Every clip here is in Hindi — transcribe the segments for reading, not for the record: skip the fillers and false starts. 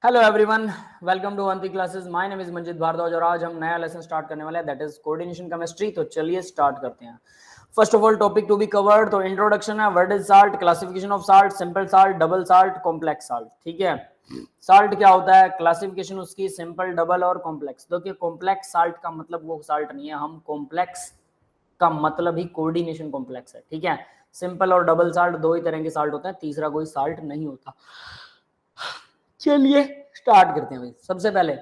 Hello everyone, welcome to Avanti classes. My name is Manjit Bhardwaj और आज हम नया लेसन स्टार्ट करने वाले हैं, दैट इज कोऑर्डिनेशन केमिस्ट्री। तो चलिए स्टार्ट करते हैं। First of all topic to be covered, तो इंट्रोडक्शन है, what is salt, classification of salt, simple salt, double salt, complex salt. ठीक है, साल्ट क्या होता है, क्लासिफिकेशन उसकी, सिंपल, डबल और कॉम्प्लेक्स। देखिए कॉम्प्लेक्स साल्ट का मतलब वो साल्ट नहीं है, हम कॉम्प्लेक्स का मतलब ही कोऑर्डिनेशन कॉम्प्लेक्स है। ठीक है, सिंपल और डबल साल्ट दो ही तरह के साल्ट होते हैं, तीसरा कोई साल्ट नहीं होता। चलिए स्टार्ट करते हैं भाई। सबसे पहले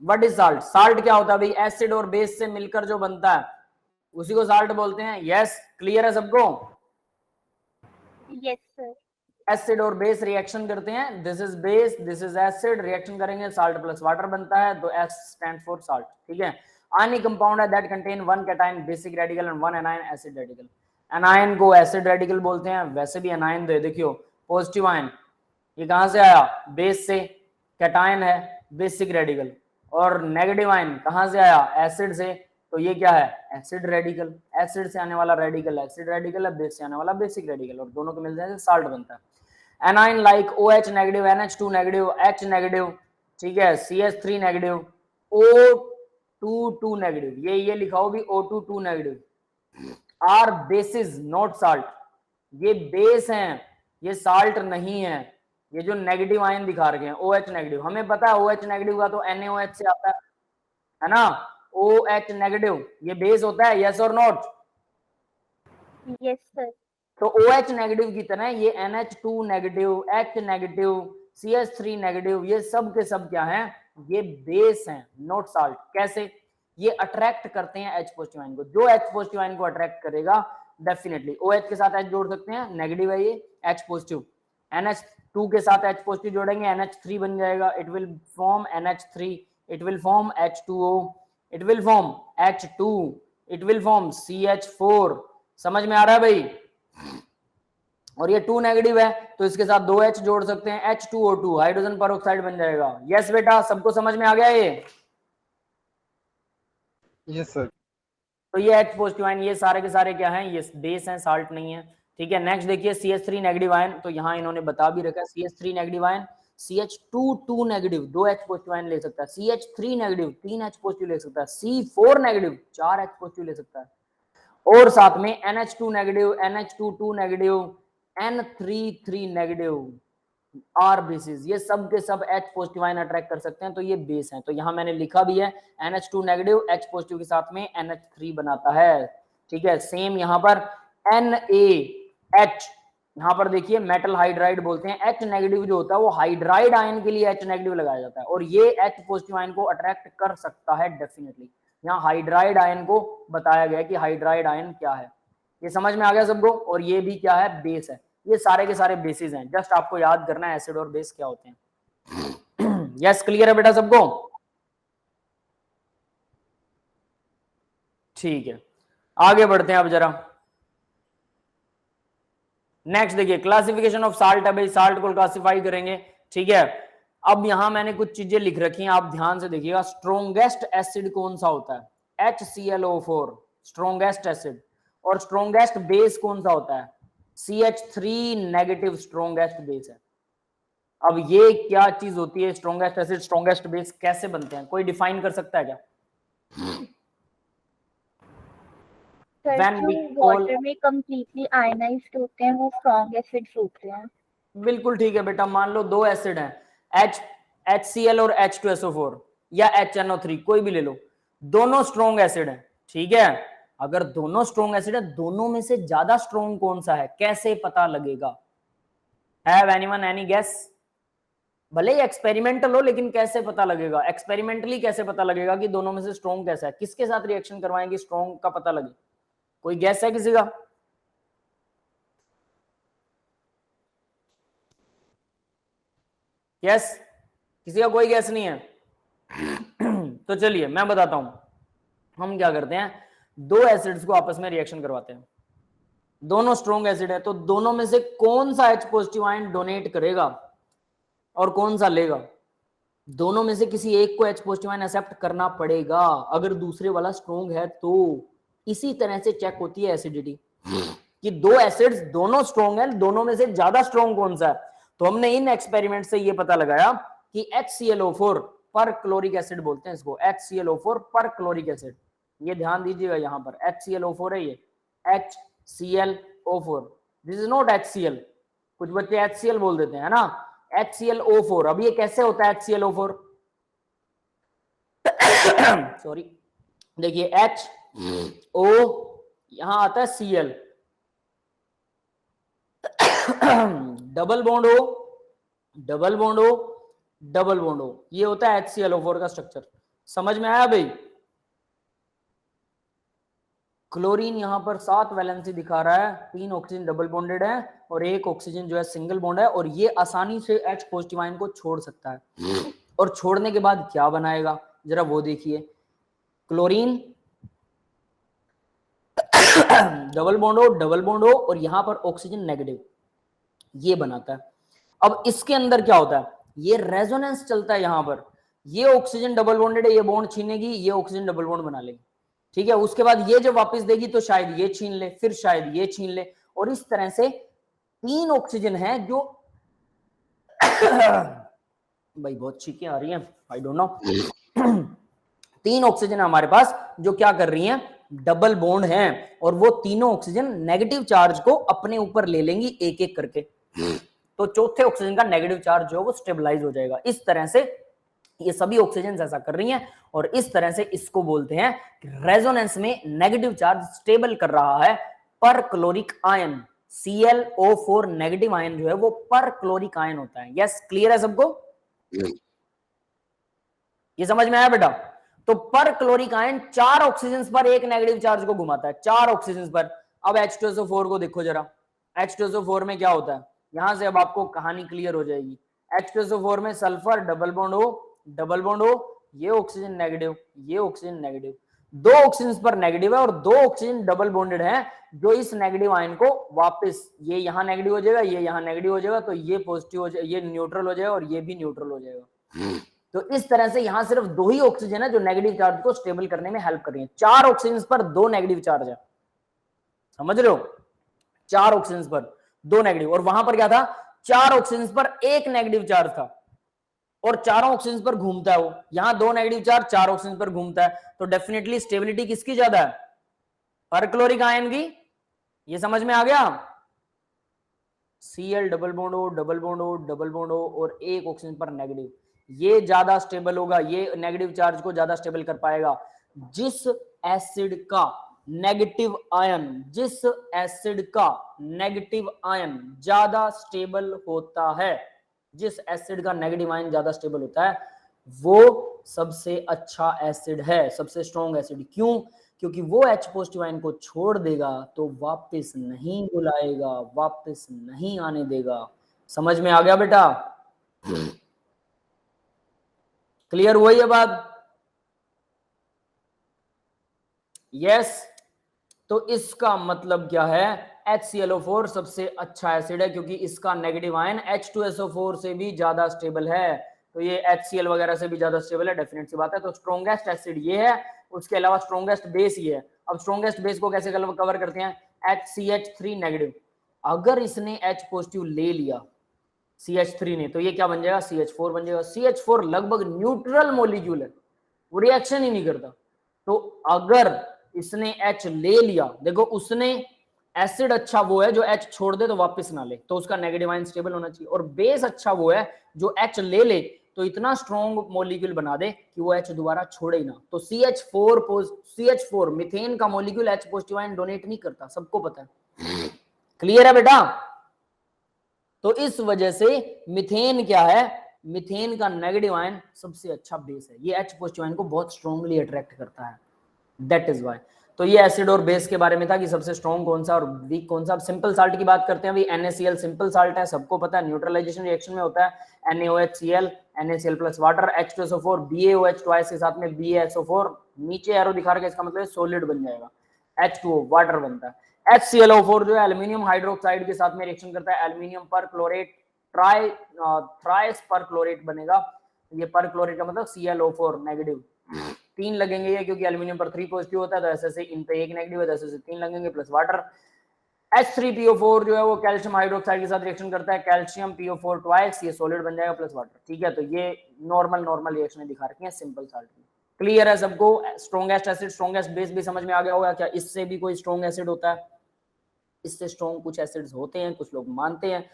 व्हाट इज साल्ट। साल्ट क्या होता है भाई, एसिड और बेस से मिलकर जो बनता है उसी को साल्ट बोलते हैं। यस, क्लियर है सबको? Yes sir. एसिड और बेस रिएक्शन करते हैं, this is base, this is acid, reaction करेंगे, साल्ट प्लस वाटर बनता है, तो एस स्टैंड फॉर साल्ट। ठीक है, आयनिक कंपाउंड है that contain one cation basic radical and one anion acid radical. Anion को एसिड रेडिकल बोलते हैं, वैसे भी एनायन दे देखियो पॉजिटिव आयन, ये कहां से आया, बेस से, कैटायन है बेसिक रेडिकल, और नेगेटिव आयन कहां से आया, एसिड से, तो ये क्या है, एसिड रेडिकल। एसिड से आने वाला रेडिकल एसिड रेडिकल है, बेस से आने वाला बेसिक रेडिकल, और दोनों के मिल जाने से साल्ट बनता है। A9 like OH negative, NH2 negative, H negative, ठीक है, CH3 नेगेटिव, O22 नेगेटिव, ये लिखाओ भी O22 negative are bases not salt. ये बेस हैं, ये साल्ट नहीं है। ये जो नेगेटिव आयन दिखा रखे हैं OH नेगेटिव, हमें पता है OH नेगेटिव का तो NaOH से आता है ना। OH नेगेटिव ये बेस होता है, यस और नॉट? Yes sir. तो OH नेगेटिव की तरह ये NH2 negative, H negative, CH3 negative, ये सब के सब क्या हैं, ये बेस हैं, नॉट साल्ट। कैसे? ये अट्रैक्ट करते हैं H पॉजिटिव आयन को। जो H पॉजिटिव आयन को अट्रैक्ट करेगा डेफिनेटली OH के साथ H जोड़ सकते हैं, नेगेटिव है ये, H पॉजिटिव। NH2 के साथ H पॉजिटिव जोड़ेंगे, NH3 बन जाएगा, it will form NH3, it will form H2O, it will form H2, it will form CH4। समझ में आ रहा है भाई? और ये 2 नेगेटिव है तो इसके साथ 2H जोड़ सकते हैं, H2O2 हाइड्रोजन पेरोक्साइड बन जाएगा। यस बेटा, सबको समझ में आ गया ये? Yes sir. तो ये H पॉजिटिव आयन, ये सारे के सारे क्या हैं, ये बेस हैं, साल्ट नहीं है। ठीक है, नेक्स्ट देखिए CH3 नेगेटिव आयन, तो यहाँ इन्होंने बता भी रखा है CH3 negative ion, CH2 negative 2H positive ion ले सकता है, CH3 नेगेटिव 3H पॉजिटिव ले सकता है, C4 नेगेटिव 4H पॉजिटिव ले सकता है, और साथ में NH2 negative, NH22 negative, N33 negative are bases, ये सब के सब H पॉजिटिव आयन अट्रैक्ट कर सकते हैं, तो ये बेस हैं। तो यहां मैंने लिखा भी है NH2 नेगेटिव H पॉजिटिव के साथ में NH3 बनाता है। ठीक है, सेम यहां पर NaH, यहां पर देखिए मेटल हाइड्राइड बोलते हैं, H नेगेटिव जो होता है वो हाइड्राइड आयन के लिए H नेगेटिव लगाया जाता है, और ये H पॉजिटिव आयन को अट्रैक्ट कर सकता है डेफिनेटली। यहाँ हाइड्राइड आयन को बताया गया कि हाइड्राइड आयन क्या है, ये समझ में आ गया सबको? और ये भी क्या है, बेस है। ये सारे के सारे बेसिस हैं, जस्ट आपको याद करना है एसिड और बेस क्या होते हैं। यस, क्लियर है बेटा सबको? ठीक है, आगे बढ़ते हैं अब जरा। नेक्स्ट देखिए क्लासिफिकेशन ऑफ साल्ट है भाई, साल्ट को क्लासिफाई करेंगे। ठीक है, अब यहां मैंने कुछ चीजें लिख रखी हैं, आप ध्यान से देखिएगा। स्ट्रोंगेस्ट एसिड कौन सा होता है, HClO4 स्ट्रोंगेस्ट एसिड, और स्ट्रोंगेस्ट बेस कौन सा होता है, CH3 नेगेटिव स्ट्रोंगेस्ट बेस है। अब ये क्या चीज होती है, स्ट्रोंगेस्ट एसिड स्ट्रोंगेस्ट बेस कैसे बनते हैं, कोई डिफाइन कर सकता है क्या? सर जो वाटर में कंप्लीटली आयनाइज्ड होते हैं वो स्ट्रॉन्ग एसिड्स होते हैं। बिल्कुल ठीक है बेटा, मान लो दो एसिड हैं, HCl और H2SO4 या HNO3, कोई भी ले लो, दोनों स्ट्रॉन्ग एसिड हैं। ठीक है, अगर दोनों स्ट्रॉन्ग एसिड है, दोनों में से ज्यादा स्ट्रॉन्ग कौन सा है, कैसे पता लगेगा? Have anyone any guess? भले ही एक्सपेरिमेंटल हो लेकिन कैसे पता लगेगा, एक्सपेरिमेंटली कैसे पता लगेगा कि दोनों में से स्ट्रॉन्ग कैसा है, किसके साथ रिएक्शन करवाएंगे स्ट्रॉन्ग का पता लगे? कोई गैस है किसी का? यस, किसी का कोई गैस नहीं है? तो चलिए मैं बताता हूं, हम क्या करते हैं, दो एसिड्स को आपस में रिएक्शन करवाते हैं, दोनों स्ट्रॉन्ग एसिड है, तो दोनों में से कौन सा H पॉजिटिव आयन डोनेट करेगा और कौन सा लेगा? दोनों में से किसी एक को H पॉजिटिव आयन एक्सेप्ट करना पड़ेगा, अगर दूसरे वाला स्ट्रॉन्ग है तो। इसी तरह से चेक होती है एसिडिटी, कि दो एसिड्स दोनों स्ट्रॉन्ग है, दोनों में से ज्यादा स्ट्रॉन्ग कौन सा है। तो हमने इन एक्सपेरिमेंट से ये पता लगाया कि HClO4 पर क्लोरिक एसिड बोलते हैं इसको, HClO4 पर क्लोरिक एसिड। ये ध्यान दीजिएगा, यहां पर HClO4 है, ये HClO4, this is not HCl। कुछ बच्चे HCl बोल देते हैं ना, HClO4। अब ये कैसे होता है HClO4? सॉरी, देखिए HO, यहां आता है Cl, डबल बॉन्ड हो, डबल बॉन्ड हो, डबल बॉन्ड हो, ये होता है HClO4 का स्ट्रक्चर। समझ में आया भाई? क्लोरीन यहां पर 7 वैलेंसी दिखा रहा है, 3 ऑक्सीजन डबल बॉन्डेड है और 1 ऑक्सीजन जो है सिंगल बॉन्ड है, और ये आसानी से H पॉजिटिव आयन को छोड़ सकता है। और छोड़ने के बाद क्या बनाएगा जरा वो देखिए, क्लोरीन डबल बॉन्ड हो और यहां पर ऑक्सीजन नेगेटिव, ये बनाता है। अब इसके अंदर क्या होता है, ये रेजोनेंस चलता है यहां पर, ये ऑक्सीजन डबल बॉन्डेड है, ये बॉन्ड छीनेगी, ये ऑक्सीजन डबल बॉन्ड बना लेगी, ठीक है। उसके बाद ये जब वापस देगी तो शायद ये छीन ले, फिर शायद ये छीन ले, और इस तरह से 3 ऑक्सीजन है जो भाई बहुत चीखें आ रही हैं, आई डोंट नो। 3 ऑक्सीजन हमारे पास जो क्या कर रही हैं, डबल बॉन्ड हैं, और वो तीनों ऑक्सीजन नेगेटिव चार्ज को अपने ऊपर ले लेंगी एक एक करके, तो चौथे ऑक्सीजन का नेगेटिव चार्ज जो है वो स्टेबलाइज हो जाएगा। इस तरह से ये सभी ऑक्सीजन ऐसा कर रही हैं, और इस तरह से इसको बोलते हैं कि रेजोनेंस में नेगेटिव चार्ज स्टेबल कर रहा है पर chloric ion. ClO4 negative ion जो है वो पर क्लोरिक आयन होता है। यस, क्लियर है सबको? ये समझ में आया बेटा? तो पर क्लोरिक आयन 4 ऑक्सीजन पर एक नेगेटिव चार्ज को घुमाता है, 4 ऑक्सीजन पर। अब H2SO4 को देखो जरा, H2SO4 में क्या होता है, यहां से अब आपको कहानी क्लियर हो जाएगी। H2SO4 में सल्फर डबल बॉन्ड हो, ये ऑक्सीजन नेगेटिव, ये ऑक्सीजन नेगेटिव, 2 ऑक्सीजन पर नेगेटिव है और 2 ऑक्सीजन डबल बॉन्डेड है, जो इस नेगेटिव आयन को वापस, ये यहां नेगेटिव हो जाएगा, ये यहां नेगेटिव हो जाएगा, तो ये पॉजिटिव हो जाएगा, ये न्यूट्रल हो जाएगा और ये भी न्यूट्रल हो जाएगा। तो इस तरह से यहां सिर्फ 2 ही ऑक्सीजन है जो नेगेटिव चार्ज को स्टेबल करने में हेल्प कर रही है। 4 ऑक्सीजन पर 2 नेगेटिव चार्ज है, समझ रहे हो? 4 ऑक्सीजन पर 2 नेगेटिव, और वहां पर क्या था, 4 ऑक्सीजन पर 1 नेगेटिव चार्ज था, और चारों ऑक्सीजन पर घूमता है वो। यहां 2 नेगेटिव चार्ज 4 ऑक्सीजन पर घूमता है, तो डेफिनेटली स्टेबिलिटी किसकी ज्यादा है, पर क्लोरिक आयन की। ये समझ में आ गया? Cl डबल बॉन्ड हो और 1 ऑक्सीजन पर नेगेटिव, ये ज्यादा स्टेबल होगा, ये नेगेटिव चार्ज को ज्यादा स्टेबल कर पाएगा। जिस एसिड का नेगेटिव आयन ज्यादा स्टेबल होता है, जिस एसिड का नेगेटिव आयन ज्यादा स्टेबल होता है, वो सबसे अच्छा एसिड है, सबसे स्ट्रॉन्ग एसिड। क्यों? क्योंकि वो H पॉजिटिव आयन को छोड़ देगा तो वापस नहीं बुलाएगा, वापस नहीं आने देगा। समझ में आ गया बेटा? क्लियर हुआ ये बात? यस। तो इसका मतलब क्या है, HClO4 सबसे अच्छा एसिड है, क्योंकि इसका नेगेटिव आयन H2SO4 से भी ज्यादा स्टेबल है, तो ये HCl वगैरह से भी ज्यादा स्टेबल है, डेफिनेट सी बात है। तो स्ट्रॉन्गेस्ट एसिड ये है, उसके अलावा स्ट्रॉन्गेस्ट बेस ये है। अब स्ट्रॉन्गेस्ट बेस को कैसे कवर करते हैं, HCH3 नेगेटिव। अगर इसने H पॉजिटिव ले लिया CH3 ने, तो ये क्या बन जाएगा, CH4 बन जाएगा। CH4 लगभग न्यूट्रल मॉलिक्यूल है, वो रिएक्शन ही नहीं करता। तो अगर इसने H ले लिया, देखो उसने एसिड अच्छा वो है जो H छोड़ दे तो वापस ना ले, तो उसका नेगेटिव आयन स्टेबल होना चाहिए। और बेस अच्छा वो है जो H ले ले तो इतना स्ट्रॉन्ग मॉलिक्यूल बना दे कि वो H दोबारा छोड़े ही ना। तो CH4 मीथेन का molecule H positive ion donate नहीं करता, सबको पता है। क्लियर है बेटा? तो इस वजह से मीथेन क्या है, मीथेन का नेगेटिव आयन सबसे अच्छा बेस है, ये H पॉजिटिव आयन को बहुत स्ट्रांगली अट्रैक्ट करता है, दैट इज व्हाई। तो ये एसिड और बेस के बारे में था कि सबसे स्ट्रॉन्ग कौन सा और वीक कौन सा। अब सिंपल साल्ट की बात करते हैं। अभी NaCl सिंपल साल्ट है, सबको पता है, न्यूट्रलाइजेशन रिएक्शन में होता है NaOHCl, NaCl plus water, H2SO4 BaOH twice के साथ में BaSO4, नीचे एरो दिखा रखा है, इसका मतलब सॉलिड बन जाएगा, H2O वाटर बनता है। HClO4 जो है एल्यूमिनियम हाइड्रोक्साइड के साथ में रिएक्शन करता है, एल्यूमिनियम पर क्लोरेट थ्राइस पर क्लोरेट बनेगा। ये पर क्लोरेट का मतलब ClO4 नेगेटिव, 3 लगेंगे ये, क्योंकि एल्यूमिनियम पर 3 पॉजिटिव होता है, तो ऐसे से इन पे 1 नेगेटिव है, तो ऐसे से 3 लगेंगे प्लस वाटर। H3PO4 जो है वो कैल्शियम हाइड्रोक्साइड के साथ रिएक्शन करता है, कैल्शियम PO4 ट्वाइस, ये सॉलिड बन जाएगा प्लस वाटर। ठीक है, तो ये नॉर्मल रिएक्शन दिखा रखी है सिंपल साल्ट में। क्लियर है सबको? स्ट्रॉन्गेस्ट एसिड स्ट्रॉन्गेस्ट बेस भी समझ में आ गया होगा क्या? इससे भी कोई स्ट्रॉन्ग एसिड होता है? इससे स्ट्रॉन्ग कुछ एसिड्स होते हैं, कुछ लोग मानते हैं,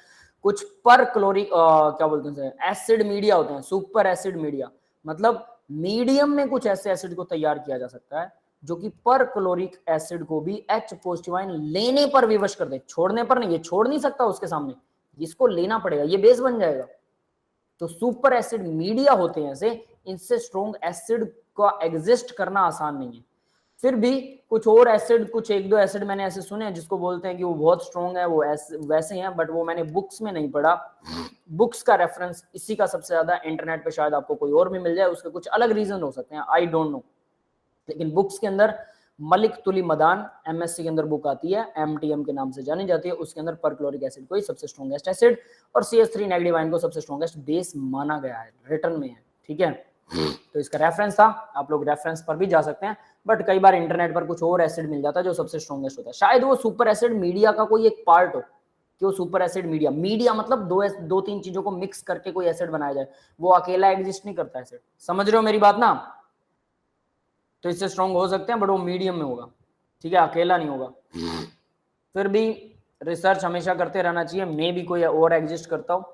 कुछ पर क्लोरिक क्या बोलते हैं एसिड मीडिया होते हैं, सुपर एसिड मीडिया, मतलब मीडियम में कुछ ऐसे एसिड को तैयार किया जा सकता है जो कि पर क्लोरिक एसिड को भी H पॉजिटिव आयन लेने पर विवश कर दे, छोड़ने पर नहीं, ये छोड़ नहीं सकता उसके सामने, इसको लेना पड़ेगा, ये बेस बन जाएगा। तो सुपर एसिड मीडिया होते हैं ऐसे, इनसे स्ट्रॉन्ग एसिड का एग्जिस्ट करना आसान नहीं है। फिर भी कुछ और एसिड, कुछ एक दो एसिड मैंने ऐसे सुने हैं जिसको बोलते हैं कि वो बहुत स्ट्रॉन्ग है, वो वैसे हैं, बट वो मैंने बुक्स में नहीं पढ़ा। बुक्स का रेफरेंस इसी का सबसे ज्यादा, इंटरनेट पे शायद आपको कोई और भी मिल जाए, उसके कुछ अलग रीजन हो सकते हैं, आई डोंट नो, लेकिन बुक्स के अंदर मलिक तुली मदान एमएससी के अंदर बुक आती है, एमटीएम के नाम से जानी जाती है, उसके अंदर परक्लोरिक एसिड को ही सबसे स्ट्रॉन्गेस्ट एसिड और CH3 नेगेटिव आयन को सबसे स्ट्रॉन्गेस्ट बेस माना गया है, रिटर्न में है। ठीक है, तो इसका रेफरेंस था, आप लोग रेफरेंस पर भी जा सकते हैं, बट कई बार इंटरनेट पर कुछ और एसिड मिल जाता है जो सबसे स्ट्रॉन्गेस्ट होता है, शायद वो सुपर एसिड मीडिया का कोई एक पार्ट हो, कि वो सुपर एसिड मीडिया मतलब दो तीन चीजों को मिक्स करके कोई एसिड बनाया जाए, वो अकेला एग्जिस्ट नहीं करता एसिड। समझ रहे हो मेरी बात ना? तो इससे स्ट्रॉन्ग हो सकते हैं बट वो मीडियम में होगा, ठीक है, अकेला नहीं होगा। फिर भी रिसर्च हमेशा करते रहना चाहिए, मे भी कोई और एग्जिस्ट करता हो।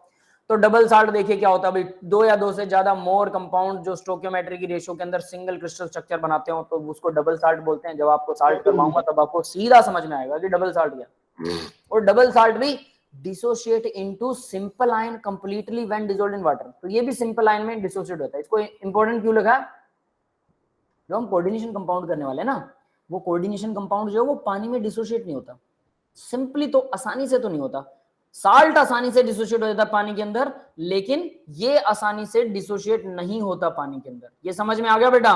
तो डबल साल्ट देखिए क्या होता है भाई, दो या दो से ज्यादा मोर कंपाउंड जो स्टोकियोमेट्री की रेशियो के अंदर सिंगल क्रिस्टल स्ट्रक्चर बनाते हो तो उसको डबल साल्ट बोलते हैं। जब आपको साल्ट करवाऊंगा तब आपको सीधा समझ में आएगा कि डबल साल्ट क्या। और डबल साल्ट भी dissociate into simple ion completely when dissolved in water, तो ये भी सिंपल आयन में डिसोशिएट होता है। इसको इंपॉर्टेंट क्यों लगा? जो हम कोऑर्डिनेशन कंपाउंड करने वाले हैं ना, वो कोऑर्डिनेशन कंपाउंड जो है वो पानी में डिसोशिएट नहीं होता, सिंपली तो आसानी से तो नहीं होता। साल्ट आसानी से डिसोशिएट हो जाता है पानी के अंदर, लेकिन ये आसानी से डिसोशिएट नहीं होता पानी के अंदर। ये समझ में आ गया बेटा?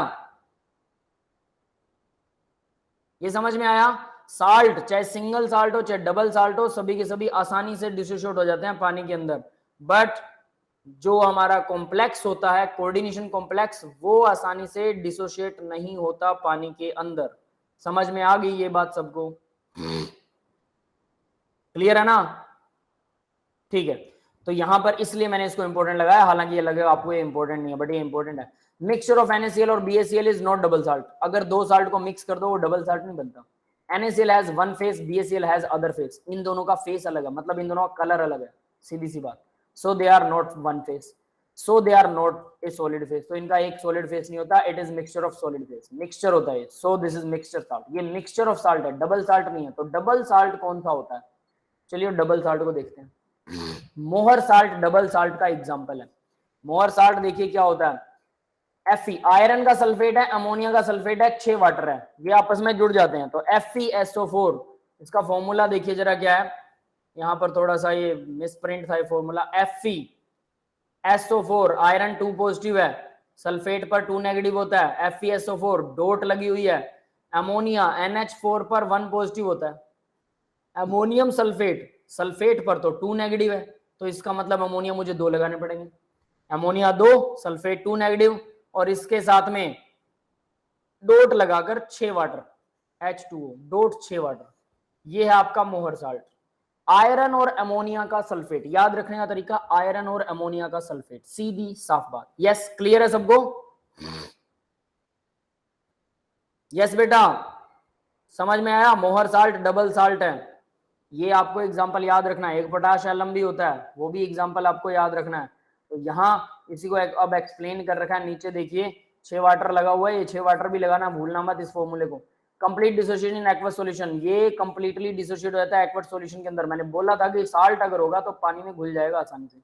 ये समझ में आया? साल्ट चाहे सिंगल साल्ट हो चाहे डबल साल्ट हो, सभी के सभी आसानी से डिसोशिएट हो जाते हैं पानी के अंदर, बट जो हमारा कॉम्प्लेक्स होता है कोऑर्डिनेशन कॉम्प्लेक्स, वो आसानी से डिसोशिएट नहीं होता पानी के अंदर। समझ में आ गई ये बात सबको? क्लियर है ना? ठीक है, तो यहां पर इसलिए मैंने इसको इंपॉर्टेंट लगाया, हालांकि ये लगेगा आपको ये इंपॉर्टेंट नहीं है, बट ये इंपॉर्टेंट है। मिक्सचर ऑफ NaCl और BaCl is not double salt. अगर दो साल्ट को मिक्स कर दो वो डबल साल्ट नहीं बनता। NaCl has one phase, BaCl has other phase. इन दोनों का फेस अलग है, मतलब इन दोनों का कलर अलग है, सीधी सी बात। So they are not one phase, so they are not a solid phase. तो इनका एक सॉलिड फेस नहीं होता, it is mixture of solid phase, mixture होता है। So this is mixture salt, ये मिक्सचर ऑफ साल्ट है, डबल साल्ट नहीं है। तो डबल साल्ट कौन सा होता है? चलिए डबल साल्ट को देखते हैं। मोहर साल्ट डबल साल्ट का एग्जांपल है। मोहर साल्ट देखिए क्या होता है, Fe आयरन का सल्फेट है, अमोनिया का सल्फेट है, 6 वाटर है, ये आपस में जुड़ जाते हैं तो FeSO4। इसका फॉर्मूला देखिए जरा क्या है, यहां पर थोड़ा सा ये मिसप्रिंट था ये फॉर्मूला। FeSO4, आयरन 2 पॉजिटिव है, सल्फेट पर 2 नेगेटिव होता है, FeSO4 डॉट लगी हुई है। अमोनिया NH4 पर 1 पॉजिटिव होता है। अमोनियम सल्फेट, सल्फेट पर तो 2 नेगेटिव है, तो इसका मतलब अमोनिया मुझे 2 लगाने पड़ेंगे। अमोनिया 2, सल्फेट 2 नेगेटिव, और इसके साथ में डॉट लगाकर 6 वाटर, H2O डॉट 6 वाटर। ये है आपका मोहर साल्ट। आयरन और अमोनिया का सल्फेट, याद रखने का तरीका, आयरन और अमोनिया का सल्फेट, सीधी साफ बात। यस, क्लियर है सबको? यस बेटा, समझ में आया? मोहर साल्ट डबल साल्ट है, ये आपको एग्जांपल याद रखना है। एक पोटाश एलम भी होता है, वो भी एग्जांपल आपको याद रखना है। तो यहाँ इसी को अब एक्सप्लेन कर रखा है, नीचे देखिए 6 वाटर लगा हुआ है, ये 6 वाटर भी लगाना भूलना मत इस फॉर्मूले को। Complete dissociation in aqueous solution, ये कंप्लीटली डिसोसिएट हो जाता है एक्वस सॉल्यूशन के अंदर। मैंने बोला था कि साल्ट अगर होगा तो पानी में घुल जाएगा आसानी से।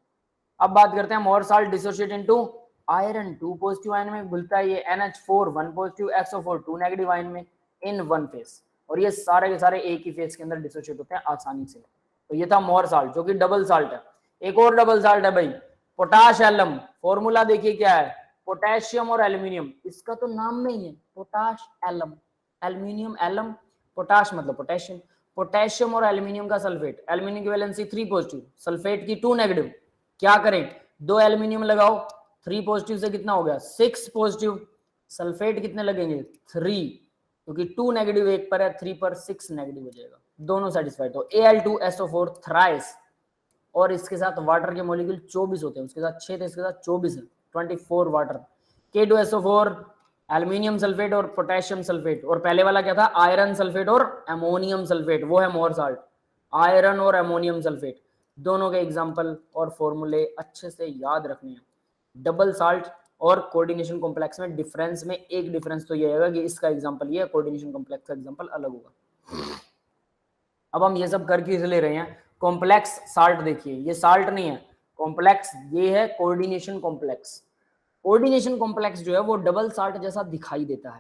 अब बात करते हैं मोहर salt dissociate into iron 2 positive ion में घुलता है, ये NH4 1 positive, SO4 2 negative ion में इन वन फेस, और ये सारे के सारे एक ही फेस के अंदर डिसोसिएट होते हैं आसानी से। तो ये था मोहर साल्ट जो कि डबल साल्ट है। एक और डबल साल्ट है भाई, पोटाश एलम। फॉर्मूला देखिए क्या है, पोटेशियम और एल्यूमिनियम, इसका तो नाम में ही है potash alum, aluminium alum, potash मतलब पोटेशियम। पोटेशियम और एल्यूमिनियम का सल्फेट, एल्यूमिनियम की वैलेंसी 3 पॉजिटिव, सल्फेट की 2 नेगेटिव। क्या करें, 2 एल्यूमिनियम लगाओ, 3 पॉजिटिव से कितना हो गया 6 पॉजिटिव, सल्फेट कितने लगेंगे 3, क्योंकि 2 नेगेटिव एक पर है, 3 पर 6 नेगेटिव हो जाएगा। दोनों सेटिस्फाइड। तो Al2SO4 थ्राइस, और इसके साथ वाटर के मॉलिक्यूल 24 होते हैं, उसके साथ 6 थे, इसके साथ 24 है, 24 वाटर। K2SO4 एल्यूमिनियम सल्फेट और पोटेशियम सल्फेट, और पहले वाला क्या था, आयरन सल्फेट और अमोनियम सल्फेट, वो है मोर साल्ट। आयरन और अमोनियम सल्फेट दोनों के एग्जांपल और फॉर्मूले अच्छे से याद रखने हैं। डबल साल्ट और कोऑर्डिनेशन कॉम्प्लेक्स में डिफरेंस में एक डिफरेंस तो ये है कि इसका एग्जांपल ये है, कोऑर्डिनेशन कॉम्प्लेक्स का एग्जांपल अलग होगा। अब हम ये सब करके इसलिए रहे हैं, कॉम्प्लेक्स साल्ट देखिए, ये साल्ट नहीं है कॉम्प्लेक्स, ये है कोऑर्डिनेशन कॉम्प्लेक्स। कोऑर्डिनेशन कॉम्प्लेक्स जो है वो डबल साल्ट जैसा दिखाई देता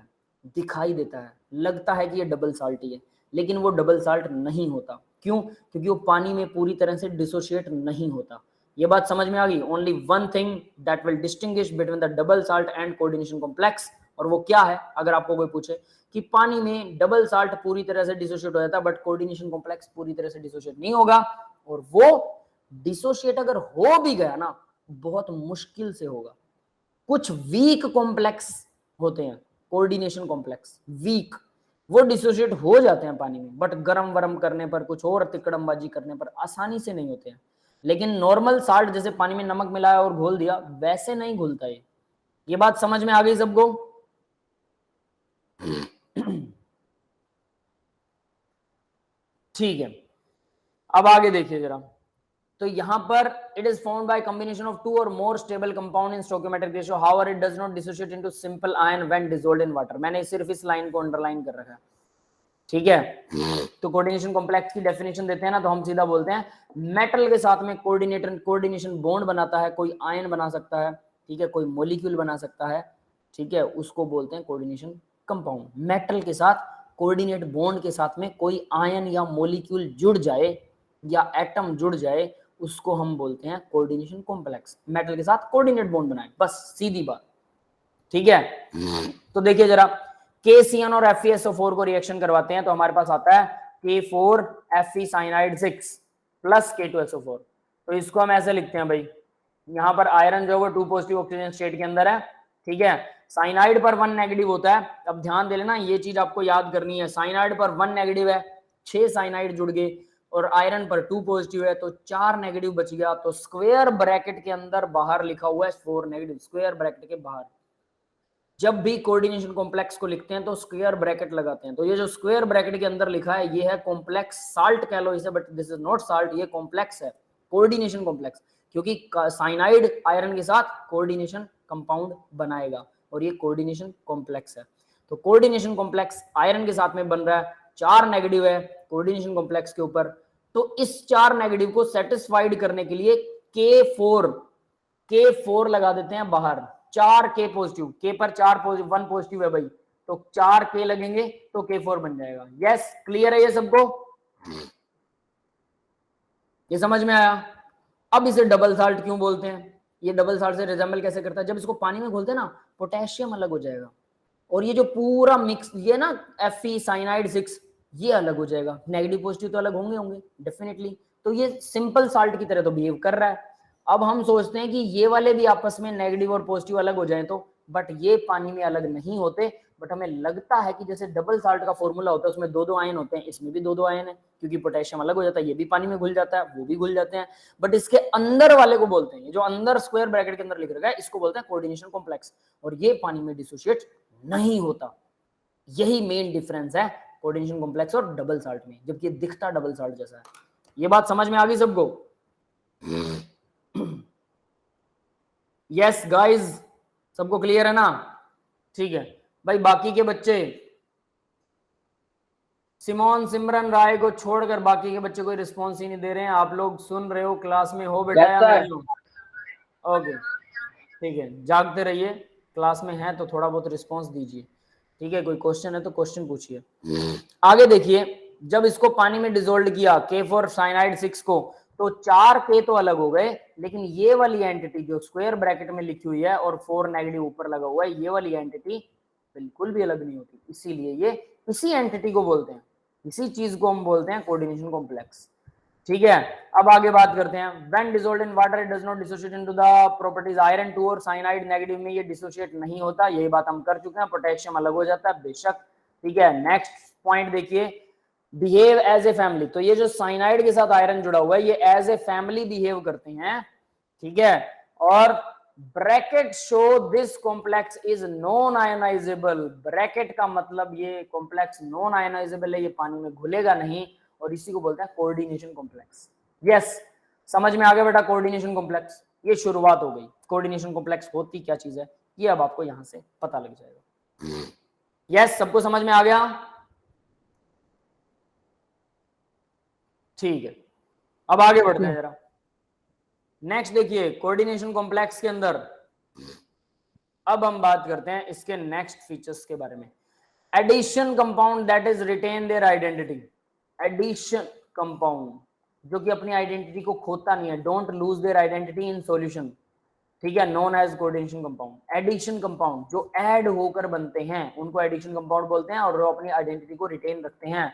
है, लगता है कि ये डबल साल्ट ही है, लेकिन वो डबल साल्ट नहीं होता। क्यों? क्योंकि वो पानी में पूरी तरह से डिसोशिएट नहीं होता। ये बात समझ में आ गई? Only one thing that will distinguish between the double salt and coordination complex, और वो क्या है? अगर आपको कोई पूछे कि पानी में डबल साल्ट पूरी तरह से डिसोशिएट हो जाता है, बट कोऑर्डिनेशन कॉम्प्लेक्स पूरी तरह से डिसोशिएट नहीं होगा, और वो डिसोशिएट अगर हो भी गया ना, बहुत मुश्किल से होगा। कुछ वीक कॉम्प्लेक्स होते हैं, कोऑर्डिनेशन कॉम्प्लेक्स वीक, वो डिसोशिएट हो जाते हैं पानी में, बट गरम वरम करने पर, कुछ और तिकड़मबाजी करने पर आसानी से नहीं होते हैं। लेकिन नॉर्मल साल्ट जैसे पानी में नमक मिलाया और घोल दिया, वैसे नहीं घुलता ये बात समझ में आ गई सबको? ठीक है, अब आगे देखिए जरा। तो यहां पर it is found by combination of two और more stable compound in stoichiometric ratio, however it does not dissociate into simple ion when dissolved in water. मैंने सिर्फ इस लाइन को अंडरलाइन कर रखा है, ठीक है। तो कोऑर्डिनेशन कॉम्प्लेक्स की डेफिनेशन देते हैं ना, तो हम सीधा बोलते हैं मेटल के साथ में कोऑर्डिनेशन बॉन्ड बनाता है, कोई आयन बना सकता है, ठीक है, कोई मॉलिक्यूल बना सकता है, ठीक है, उसको बोलते हैं कोऑर्डिनेशन कंपाउंड। मेटल के साथ कोऑर्डिनेट बॉन्ड के साथ में कोई आयन या मॉलिक्यूल जुड़ जाए या एटम जुड़ जाए, उसको हम बोलते हैं कोऑर्डिनेशन कॉम्प्लेक्स। मेटल के साथ कोऑर्डिनेट बॉन्ड बनाए, बस सीधी बात, ठीक है। तो देखिए जरा, KCN और FeSO4 को रिएक्शन करवाते हैं तो हमारे पास आता है K4Fe साइनाइड 6 प्लस K2SO4। तो इसको हम ऐसे लिखते हैं भाई, यहां पर आयरन जो है वो 2 पॉजिटिव ऑक्सीजन स्टेट के अंदर है, ठीक है। साइनाइड पर 1 नेगेटिव होता है। अब ध्यान दे लेना, ये चीज आपको याद करनी है, साइनाइड पर 1 नेगेटिव है, 6 साइनाइड जुड़ गए, और आयरन पर 2 पॉजिटिव है, तो 4 नेगेटिव बच गया। तो स्क्वायर ब्रैकेट के अंदर बाहर लिखा हुआ है 4 नेगेटिव, स्क्वायर ब्रैकेट के बाहर। जब भी कोऑर्डिनेशन कॉम्प्लेक्स को लिखते हैं तो स्क्वायर ब्रैकेट लगाते हैं। तो ये जो स्क्वायर ब्रैकेट के अंदर लिखा है ये है कॉम्प्लेक्स, साल्ट कह लो इसे, but this is not salt, ये कॉम्प्लेक्स है, कोऑर्डिनेशन कॉम्प्लेक्स, क्योंकि साइनाइड आयरन के साथ कोऑर्डिनेशन कंपाउंड बनाएगा और ये कोऑर्डिनेशन कॉम्प्लेक्स है। तो कोऑर्डिनेशन कॉम्प्लेक्स आयरन के साथ में बन रहा है, 4 नेगेटिव है कोऑर्डिनेशन कॉम्प्लेक्स के ऊपर। तो इस 4 नेगेटिव को सेटिस्फाइड करने के लिए K4 लगा देते हैं बाहर। 4 K पॉजिटिव, K पर 1 पॉजिटिव है भाई, तो 4 K लगेंगे तो K4 बन जाएगा। यस, क्लियर है ये सबको? ये समझ में आया? अब इसे डबल साल्ट क्यों बोलते हैं? ये डबल साल्ट से रिजेंबल कैसे करता है? जब इसको पानी में घोलते हैं ना, पोटेशियम अलग हो जाएगा, और ये जो पूरा मिक्स ये ना Fe साइनाइड 6 ये अलग हो जाएगा। नेगेटिव पॉजिटिव तो अलग होंगे डेफिनेटली। तो ये सिंपल साल्ट की तरह तो बिहेव कर रहा है। अब हम सोचते हैं कि ये वाले भी आपस में नेगेटिव और पॉजिटिव अलग हो जाएं, तो बट ये पानी में अलग नहीं होते, बट हमें लगता है कि जैसे डबल साल्ट का फॉर्मूला होता है उसमें 2-2 आयन होते हैं, इसमें भी 2-2 आयन है, क्योंकि पोटेशियम अलग हो जाता है, ये भी पानी में घुल जाता है, वो भी घुल जाते हैं, बट इसके अंदर वाले को बोलते हैं, ये जो अंदर स्क्वायर ब्रैकेट के अंदर लिख रखा है इसको बोलते हैं कोऑर्डिनेशन कॉम्प्लेक्स, और ये पानी में डिसोशिएट नहीं होता। यही मेन डिफरेंस है कोऑर्डिनेशन कॉम्प्लेक्स और डबल साल्ट में, जबकि ये दिखता डबल साल्ट जैसा है। ये बात समझ में आ गई सबको? यस गाइस, सबको क्लियर है ना? ठीक है भाई। बाकी के बच्चे, सिमोन सिमरन राय को छोड़कर बाकी के बच्चे कोई रिस्पॉन्स ही नहीं दे रहे हैं। आप लोग सुन रहे हो, क्लास में हो बेटा या नहीं हो? ओके ठीक है, जागते रहिए, क्लास में है तो थोड़ा बहुत रिस्पॉन्स दीजिए, ठीक है। कोई क्वेश्चन है तो क्वेश्चन पूछिए। आगे देखिए, जब इसको पानी में डिसॉल्व किया K4 साइनाइड 6 को, तो 4 K तो अलग हो गए, लेकिन ये वाली एंटिटी जो स्क्वायर ब्रैकेट में लिखी हुई है और 4 नेगेटिव ऊपर लगा हुआ है, ये वाली एंटिटी बिल्कुल भी अलग नहीं होती। इसीलिए ये इसी एंटिटी को बोलते हैं, इसी चीज को हम बोलते हैं कोऑर्डिनेशन कॉम्प्लेक्स, ठीक है। अब आगे बात करते हैं, when dissolved in water it does not dissociate into the properties iron 2 और साइनाइड नेगेटिव में ये डिसोशिएट नहीं होता, यही बात हम कर चुके हैं। पोटेशियम अलग हो जाता है बेशक, ठीक है। नेक्स्ट पॉइंट देखिए, बिहेव एज ए फैमिली, तो ये जो साइनाइड के साथ आयरन जुड़ा हुआ है ये एज ए फैमिली बिहेव करते हैं, ठीक है। और bracket show this complex is non ionisable, bracket का मतलब ये कॉम्प्लेक्स नॉन आयनाइजेबल है, ये पानी में घुलेगा नहीं, और इसी को बोलते हैं कोऑर्डिनेशन कॉम्प्लेक्स। यस, समझ में आ गया बेटा कोऑर्डिनेशन कॉम्प्लेक्स, ये शुरुआत हो गई। कोऑर्डिनेशन कॉम्प्लेक्स होती क्या चीज है ये अब आपको यहां से पता लग जाएगा। यस, सबको समझ में आ गया? ठीक है, अब आगे बढ़ते हैं जरा। नेक्स्ट देखिए कोऑर्डिनेशन कॉम्प्लेक्स के अंदर अब हम बात करते हैं इसके नेक्स्ट फीचर्स के बारे में। Addition compound that is retain their identity, addition compound जो कि अपनी आइडेंटिटी को खोता नहीं है, don't lose their identity in solution, ठीक है, known as coordination compound. Addition compound जो ऐड होकर बनते हैं उनको एडिशन कंपाउंड बोलते हैं, और वो अपनी आइडेंटिटी को रिटेन रखते हैं।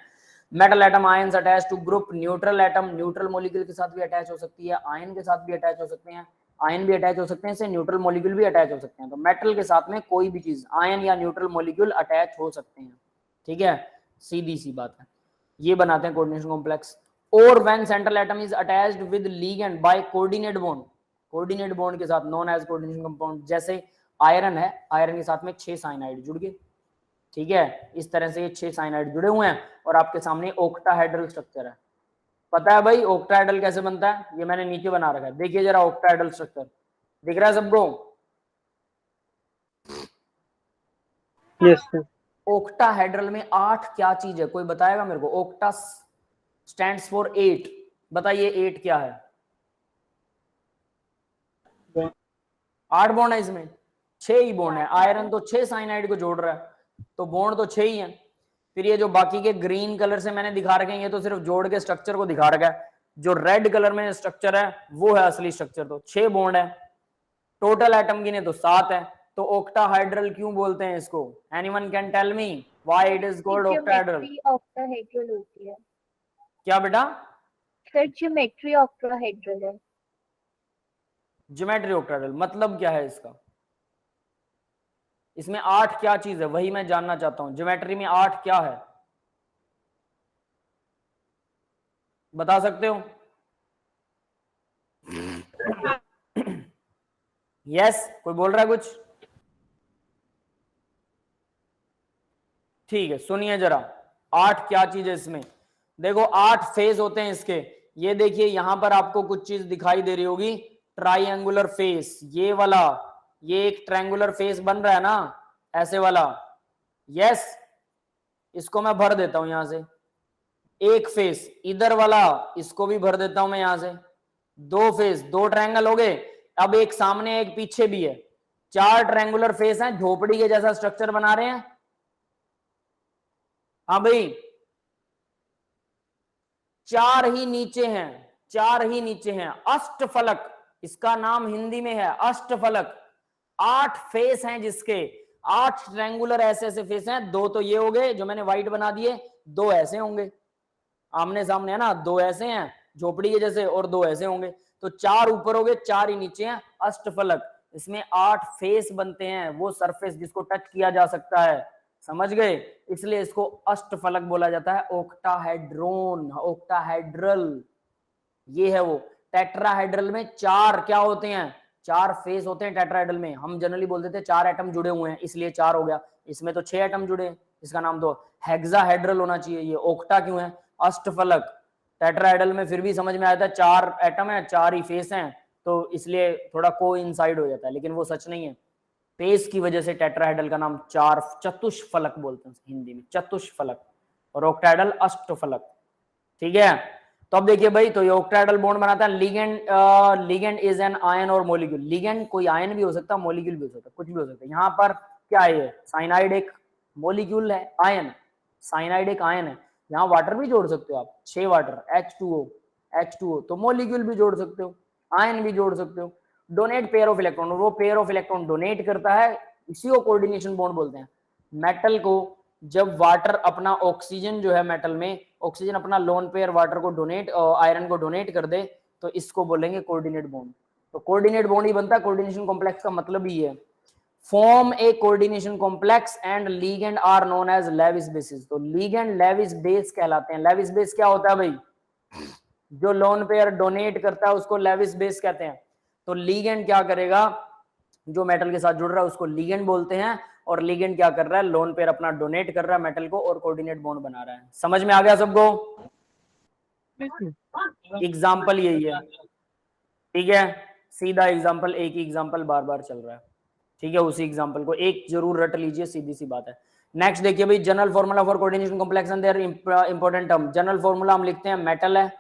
Metal atom ions attach to group, neutral atom neutral molecule के साथ भी अटैच हो सकती है, आयन के साथ भी अटैच हो सकते हैं, आयन भी अटैच हो सकते हैं, इससे न्यूट्रल मॉलिक्यूल भी अटैच हो सकते हैं। तो मेटल के साथ में कोई भी चीज आयन या न्यूट्रल मॉलिक्यूल अटैच हो सकते हैं, ठीक है, सीधी सी बात है। ये बनाते हैं कोऑर्डिनेशन कॉम्प्लेक्स। और when central atom is attached with ligand by coordinate bond, coordinate bond के साथ नॉन एज कोऑर्डिनेशन कंपाउंड, जैसे आयरन है, आयरन के साथ में 6 साइनाइड जुड़ गए, ठीक है, इस तरह से ये 6 साइनाइड जुड़े हुए हैं, और आपके सामने ऑक्टाहेड्रल स्ट्रक्चर है। पता है भाई ऑक्टाहेड्रल कैसे बनता है? ये मैंने नीचे बना रखा है, देखिए जरा ऑक्टाहेड्रल स्ट्रक्चर दिख रहा है सबको? Yes sir. ऑक्टाहेड्रल में 8 क्या चीज है, कोई बताएगा मेरे को? ऑक्टा स्टैंड्स फॉर 8, बताइए 8 क्या है? 8 बॉन्ड है इसमें, 6 ही बॉन्ड है। आयरन तो 6 साइनाइड को जोड़ रहा है, तो बॉन्ड तो 6 ही है। फिर ये जो बाकी के ग्रीन कलर से मैंने दिखा रखे हैं ये तो सिर्फ जोड़ के स्ट्रक्चर को दिखा रखा है, जो रेड कलर में स्ट्रक्चर है वो है असली स्ट्रक्चर। तो 6 बॉन्ड है, टोटल एटम गिने तो 7 है। तो ऑक्टाहाइड्रल क्यों बोलते हैं इसको? Anyone can tell me why it is called octahedral? Octahedral होती है क्या बेटा? सर, ज्योमेट्री ऑक्टाहेड्रल है। ज्योमेट्री ऑक्टाहाइड्रल मतलब क्या है इसका? इसमें 8 क्या चीज है वही मैं जानना चाहता हूं। ज्योमेट्री में 8 क्या है बता सकते हो? यस, कोई बोल रहा है कुछ? ठीक है, सुनिए जरा 8 क्या चीज है इसमें। देखो 8 फेस होते हैं इसके। ये देखिए यहां पर आपको कुछ चीज दिखाई दे रही होगी, ट्राइंगुलर फेस, ये वाला, ये एक ट्रायंगुलर फेस बन रहा है ना ऐसे वाला। यस, इसको मैं भर देता हूं यहां से। एक फेस इधर वाला, इसको भी भर देता हूं मैं यहां से। 2 फेस, 2 ट्रायंगल हो गए। अब एक सामने एक पीछे भी है, 4 ट्रायंगुलर फेस हैं, झोपड़ी के जैसा स्ट्रक्चर बना रहे हैं। हाँ भाई, 4 ही नीचे हैं, 4 ही नीचे हैं। अष्टफलक इसका नाम हिंदी में है, अष्टफलक। 8 फेस हैं जिसके, 8 ट्रायंगुलर ऐसे ऐसे फेस हैं। 2 तो ये हो गए जो मैंने व्हाइट बना दिए, 2 ऐसे होंगे आमने सामने है ना, 2 ऐसे हैं झोपड़ी के जैसे, और 2 ऐसे होंगे। तो 4 ऊपर हो गए, 4 ही नीचे हैं, अष्टफलक। इसमें 8 फेस बनते हैं, वो सरफेस जिसको टच किया जा सकता है, समझ गए? इसलिए इसको अष्टफलक बोला जाता है। ऑक्टाहेड्रोन, ऑक्टाहेड्रल ये है वो। टेट्राहेड्रल में 4 क्या होते हैं? 4 फेस होते हैं टेट्राहेड्रल में। हम जनरली बोलते थे 4 एटम जुड़े हुए हैं इसलिए 4 हो गया, इसमें तो 6 एटम जुड़े हैं, इसका नाम तो हेक्साहेड्रल होना चाहिए। ये ऑक्टा क्यों है? अष्टफलक। टेट्राहेड्रल में फिर भी समझ में आया था 4 एटम है, 4 ही फेस हैं, तो इसलिए थोड़ा कोइंसाइड हो जाता है, लेकिन वो सच नहीं है। फेस की वजह से टेट्राहेड्रल का नाम 4 चतुष्फलक बोलते हैं हिंदी में, चतुष्फलक, और ऑक्टाहेड्रल अष्टफलक, ठीक है। तो अब देखिए भाई, तो ये ऑक्टाहेड्रल बॉन्ड बनाता है। Ligand, ligand is an ion और मॉलिक्यूल। लिगेंड कोई आयन भी हो सकता है, मॉलिक्यूल भी हो सकता है, कुछ भी हो सकता है। यहाँ पर क्या है? साइनाइड एक मॉलिक्यूल है, आयन। साइनाइड एक आयन है। यहाँ वाटर भी जोड़ सकते हो आप, 6 वाटर, H2O, तो मॉलिक्यूल भी जोड़ सकते हो, आयन भी जोड़ सकते हो। डोनेट पेयर ऑफ इलेक्ट्रॉन, वो पेयर ऑफ इलेक्ट्रॉन डोनेट करता है, इसी को कोऑर्डिनेशन बॉन्ड बोलते हैं। मेटल को जब वाटर अपना ऑक्सीजन जो है मेटल में, ऑक्सीजन अपना लोन पेयर वाटर को डोनेट, आयरन को डोनेट कर दे, तो इसको बोलेंगे कोऑर्डिनेट बॉन्ड। तो कोऑर्डिनेट बॉन्ड ही बनता है, कोऑर्डिनेशन कॉम्प्लेक्स का मतलब ही है। Form a coordination complex and ligand are known as Lewis bases. तो लिगेंड लेविस बेस कहलाते हैं। लेविस बेस क्या होता है भाई? जो लोन पेयर डोनेट करता है उसको लेविस बेस कहते हैं। तो लिगेंड क्या करेगा? जो मेटल के साथ जुड़ रहा है उसको लिगेंड बोलते हैं, और लिगेंड क्या कर रहा है? लोन पेयर अपना डोनेट कर रहा है मेटल को और कोऑर्डिनेट बॉन्ड बना रहा है। समझ में आ गया सबको? एग्जाम्पल यही है, ठीक है, सीधा एग्जाम्पल, एक ही एग्जाम्पल बार बार चल रहा है, ठीक है, उसी एग्जाम्पल को एक जरूर रट लीजिए, सीधी सी बात है। नेक्स्ट देखिए भाई, general formula for coordination complex and there important term. General formula हम लिखते हैं, मेटल है,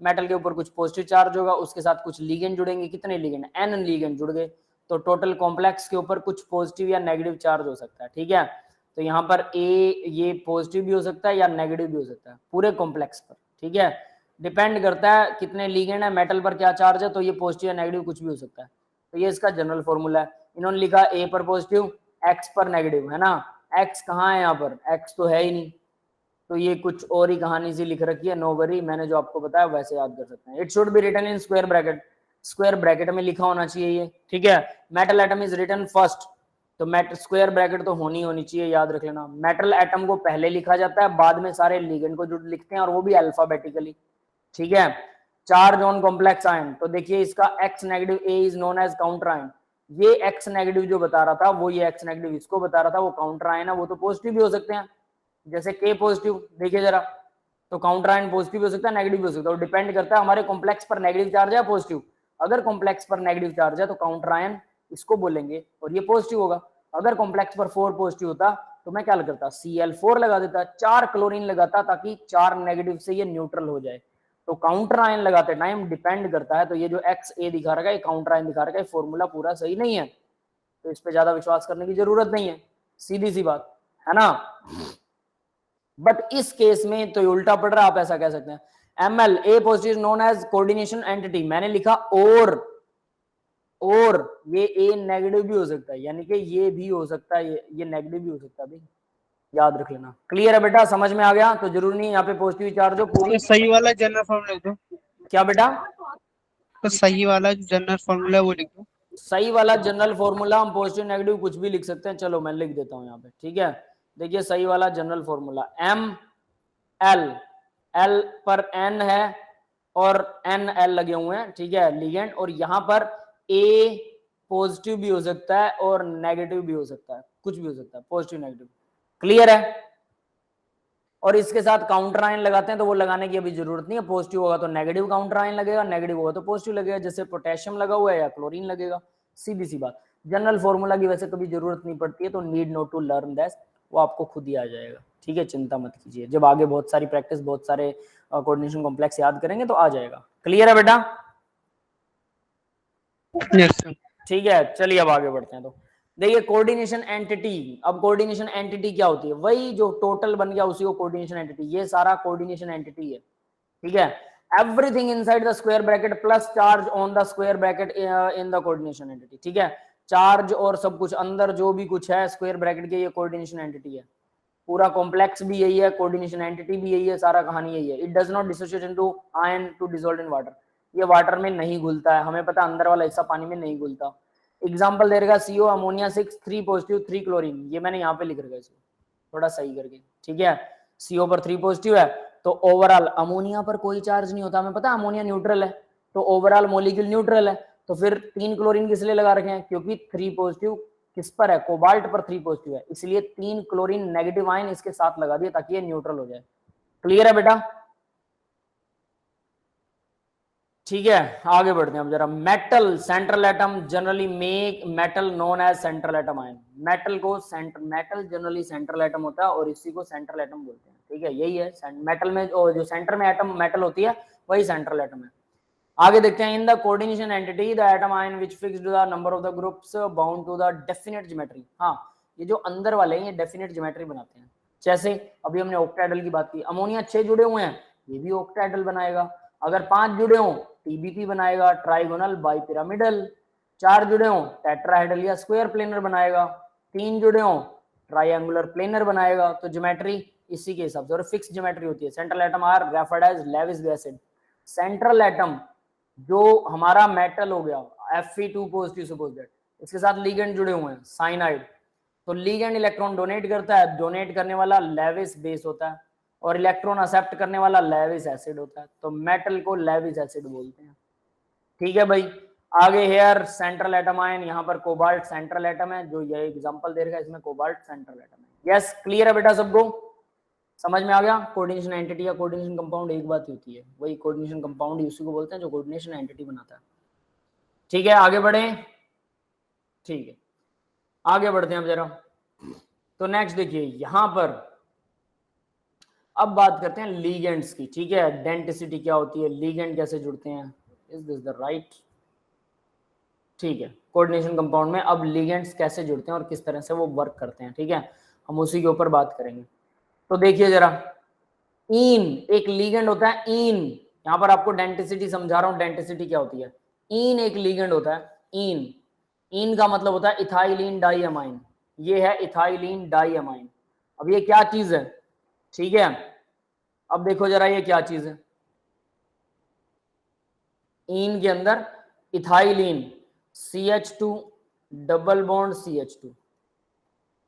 मेटल के ऊपर कुछ पॉजिटिव चार्ज होगा, उसके साथ कुछ लिगेंड जुड़ेंगे। कितने लिगेंड? एन लिगेंड जुड़ गए, तो टोटल कॉम्प्लेक्स के ऊपर कुछ पॉजिटिव या नेगेटिव चार्ज हो सकता है, ठीक है। तो यहाँ पर ए ये पॉजिटिव भी हो सकता है या नेगेटिव भी हो सकता है पूरे कॉम्प्लेक्स पर, ठीक है। डिपेंड करता है कितने लिगेंड है, मेटल पर क्या चार्ज है, तो ये पॉजिटिव या नेगेटिव कुछ भी हो सकता है। तो ये इसका जनरल फॉर्मूला है। इन्होंने लिखा ए पर पॉजिटिव, एक्स पर नेगेटिव, है ना। एक्स कहाँ है यहाँ पर? एक्स तो है ही नहीं, तो ये कुछ और ही कहानी सी लिख रखी है, नो वरी, मैंने जो आपको बताया वैसे याद कर सकते हैं। It should be written in square bracket, square bracket में लिखा होना चाहिए ये, ठीक है। Metal atom is written first, तो मेटल स्क्वायर ब्रैकेट तो होनी चाहिए, याद रख लेना। मेटल एटम को पहले लिखा जाता है, बाद में सारे लिगेंड को जो लिखते हैं, और वो भी अल्फाबेटिकली, ठीक है। चार्ज ऑन कॉम्प्लेक्स आयन, तो देखिए इसका X negative a is known as counter ion. ये एक्स नेगेटिव जो बता रहा था वो, ये एक्स नेगेटिव इसको बता रहा था, वो काउंटर आयन है, वो तो पॉजिटिव भी हो सकते हैं, जैसे के पॉजिटिव, देखिए जरा, तो काउंटर आयन पॉजिटिव हो सकता है, नेगेटिव हो सकता है, और डिपेंड करता है हमारे कॉम्प्लेक्स पर नेगेटिव चार्ज है पॉजिटिव। अगर कॉम्प्लेक्स पर नेगेटिव चार्ज है तो काउंटर आयन इसको बोलेंगे और ये पॉजिटिव होगा। अगर कॉम्प्लेक्स पर 4 पॉजिटिव होता तो मैं क्या करता? Cl4 लगा देता, 4 क्लोरीन लगाता, ताकि 4 नेगेटिव से ये न्यूट्रल हो जाए। तो काउंटर आयन लगाते टाइम डिपेंड करता है, तो ये जो एक्स ए दिखा रखा है, ये काउंटर आयन दिखा रखा है, फॉर्मूला पूरा सही नहीं है, तो इस पे ज्यादा विश्वास करने की जरूरत नहीं है, सीधी सी बात है ना। बट इस केस में तो उल्टा पड़ रहा है, आप ऐसा कह सकते हैं। ML a positive known as coordination entity, मैंने लिखा और ये ए नेगेटिव भी हो सकता है, यानी कि ये भी हो सकता है, ये नेगेटिव भी हो सकता है भाई, याद रख लेना। क्लियर है बेटा? समझ में आ गया? तो जरूरी नहीं यहाँ पे पॉजिटिव चार्ज हो पूरी। तो सही वाला जनरल फॉर्मूला लिख दो। क्या बेटा? तो सही वाला जो जनरल फॉर्मूला वो लिख दो। सही वाला जनरल फॉर्मूला हम पॉजिटिव नेगेटिव कुछ भी लिख सकते हैं, चलो मैं लिख देता हूँ यहाँ पे, ठीक है। देखिए सही वाला general formula, M L, L पर एन है और एन एल लगे हुए हैं, ठीक है, लिगेंड, और यहाँ पर ए पॉजिटिव भी हो सकता है और नेगेटिव भी हो सकता है, कुछ भी हो सकता है, पॉजिटिव नेगेटिव। क्लियर है? और इसके साथ काउंटर आयन लगाते हैं, तो वो लगाने की अभी जरूरत नहीं है, पॉजिटिव होगा तो नेगेटिव काउंटर आयन लगेगा, नेगेटिव होगा तो पॉजिटिव लगेगा, जैसे पोटेशियम लगा हुआ है या क्लोरीन लगेगा, सीधी सी बात। जनरल फॉर्मूला की वैसे कभी जरूरत नहीं पड़ती है, तो need not to learn that, वो आपको खुद ही आ जाएगा, ठीक है, चिंता मत कीजिए। जब आगे बहुत सारी प्रैक्टिस, बहुत सारे कोऑर्डिनेशन कॉम्प्लेक्स याद करेंगे तो आ जाएगा। क्लियर है बेटा? Yes sir. ठीक है, चलिए अब आगे बढ़ते हैं। तो देखिए कोऑर्डिनेशन एंटिटी, अब कोऑर्डिनेशन एंटिटी क्या होती है? वही जो टोटल बन गया उसी को कोऑर्डिनेशन एंटिटी, ये सारा कोऑर्डिनेशन एंटिटी है, ठीक है। Everything inside the square bracket plus charge on the square bracket in the coordination entity, ठीक है। चार्ज और सब कुछ अंदर जो भी कुछ है स्क्वायर ब्रैकेट के, ये कोऑर्डिनेशन एंटिटी है। पूरा कॉम्प्लेक्स भी यही है, कोऑर्डिनेशन एंटिटी भी यही है, सारा कहानी यही है। It does not dissociate into ion to dissolve in water, ये वाटर में नहीं घुलता है, हमें पता अंदर वाला हिस्सा पानी में नहीं घुलता। एग्जांपल दे रखा CO अमोनिया 6 3 पॉजिटिव 3 क्लोरीन, ये मैंने यहाँ पे लिख रखा है इसको थोड़ा सही करके, ठीक है। CO पर 3 पॉजिटिव है, तो ओवरऑल अमोनिया पर कोई चार्ज नहीं होता, हमें पता अमोनिया न्यूट्रल है, तो ओवरऑल मॉलिक्यूल न्यूट्रल है। तो फिर 3 क्लोरीन किस लिए लगा रखे हैं? क्योंकि 3 पॉजिटिव किस पर है? कोबाल्ट पर 3 पॉजिटिव है, इसलिए 3 क्लोरीन नेगेटिव आयन इसके साथ लगा दिए ताकि ये न्यूट्रल हो जाए। क्लियर है बेटा? ठीक है, आगे बढ़ते हैं अब जरा। Metal central atom generally make metal known as central atom ion, metal को मेटल जनरली सेंट्रल एटम होता है और इसी को सेंट्रल एटम बोलते हैं, ठीक है, यही है मेटल में जो सेंटर में एटम मेटल होती है वही सेंट्रल एटम है। आगे देखते हैं, in the coordination entity the atom ion which fixed the number of the groups bound to the definite geometry. हाँ, ये जो अंदर वाले हैं ये डेफिनेट ज्योमेट्री बनाते हैं, जैसे अभी हमने ऑक्टाहेड्रल की बात की, अमोनिया 6 जुड़े हुए हैं, ये भी ऑक्टाहेड्रल बनाएगा। अगर 5 जुड़े हों TBP बनाएगा, ट्राइगोनल बाइपिरामिडल। 4 जुड़े हों टेट्राहेड्रल या स्क्वायर प्लेनर बनाएगा। 3 जुड़े हों ट्रायंगुलर प्लेनर बनाएगा। तो ज्योमेट्री इसी के हिसाब से, और फिक्स ज्योमेट्री होती है। Central atom are referred as Lewis bases. Central atom जो हमारा मेटल हो गया Fe2 पॉजिटिव, सपोज दैट इसके साथ लिगेंड जुड़े हुए हैं साइनाइड, तो लिगेंड इलेक्ट्रॉन डोनेट करता है, डोनेट करने वाला लेविस बेस होता है और इलेक्ट्रॉन एक्सेप्ट करने वाला लेविस एसिड होता है, तो मेटल को लेविस एसिड बोलते हैं। ठीक है भाई, आगे हेयर सेंट्रल एटम आयन, यहाँ पर कोबाल्ट सेंट्रल एटम है, जो ये एग्जांपल दे रखा है इसमें कोबाल्ट सेंट्रल एटम है। यस, क्लियर है बेटा सबको, समझ में आ गया? कोऑर्डिनेशन एंटिटी या कोऑर्डिनेशन कंपाउंड एक बात होती है, वही कोऑर्डिनेशन कंपाउंड उसी को बोलते हैं जो कोऑर्डिनेशन एंटिटी बनाता है। ठीक है, आगे बढ़े। ठीक है, आगे बढ़ते हैं अब जरा। तो नेक्स्ट देखिए यहां पर अब बात करते हैं लीगेंड्स की। ठीक है, डेंटिसिटी क्या होती है, लीगेंड कैसे जुड़ते हैं, इज दिस द राइट? ठीक है, कोऑर्डिनेशन कंपाउंड में अब लीगेंड्स कैसे जुड़ते हैं और किस तरह से वो वर्क करते हैं। ठीक है, हम उसी के ऊपर बात करेंगे। तो देखिए जरा, ईन एक लीगेंड होता है। ईन, यहां पर आपको डेंटिसिटी समझा रहा हूं, डेंटिसिटी क्या होती है। ईन एक लीगेंड होता है। ईन, ईन का मतलब होता है इथाइलिन डाइअमाइन, ये है इथाइलिन डाइअमाइन। अब ये क्या चीज है? ठीक है, अब देखो जरा ये क्या चीज है। ईन के अंदर ethylene CH2 double bond CH2,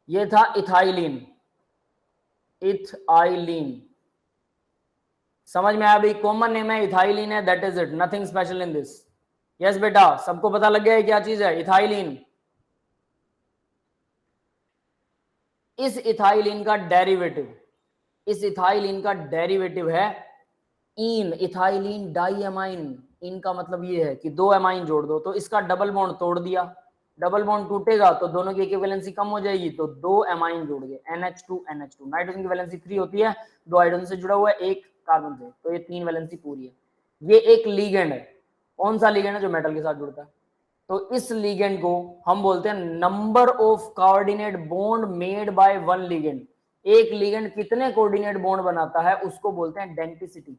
ये था इथाइलिन, इथाइलिन। समझ में आया भाई? कॉमन नेम है इथाइलिन है, that is it, nothing special in this. Yes बेटा, सबको पता लग गया है क्या चीज है इथाइलिन। इस इथाइलिन का डेरिवेटिव, इस इथाइलिन का डेरिवेटिव है ईन, इथाइलिन डाइअमाइन। इनका मतलब ये है कि दो एमाइन जोड़ दो, तो इसका डबल बॉन्ड तोड़ दिया, डबल बॉन्ड टूटेगा तो दोनों की इक्विवेलेंसी कम हो जाएगी, तो दो एमाइन जोड़ गए NH2 NH2। नाइट्रोजन की वैलेंसी 3 होती है, दो हाइड्रोजन से जुड़ा हुआ है, एक कार्बन से, तो ये 3 वैलेंसी पूरी है। ये एक लीगेंड है। कौन सा लीगेंड है? जो मेटल के साथ जुड़ता है। तो इस लीगेंड को हम बोलते हैं number of coordinate bond made by one ligand. एक लीगेंड कितने कोऑर्डिनेट बॉन्ड बनाता है उसको बोलते हैं डेंटिसिटी।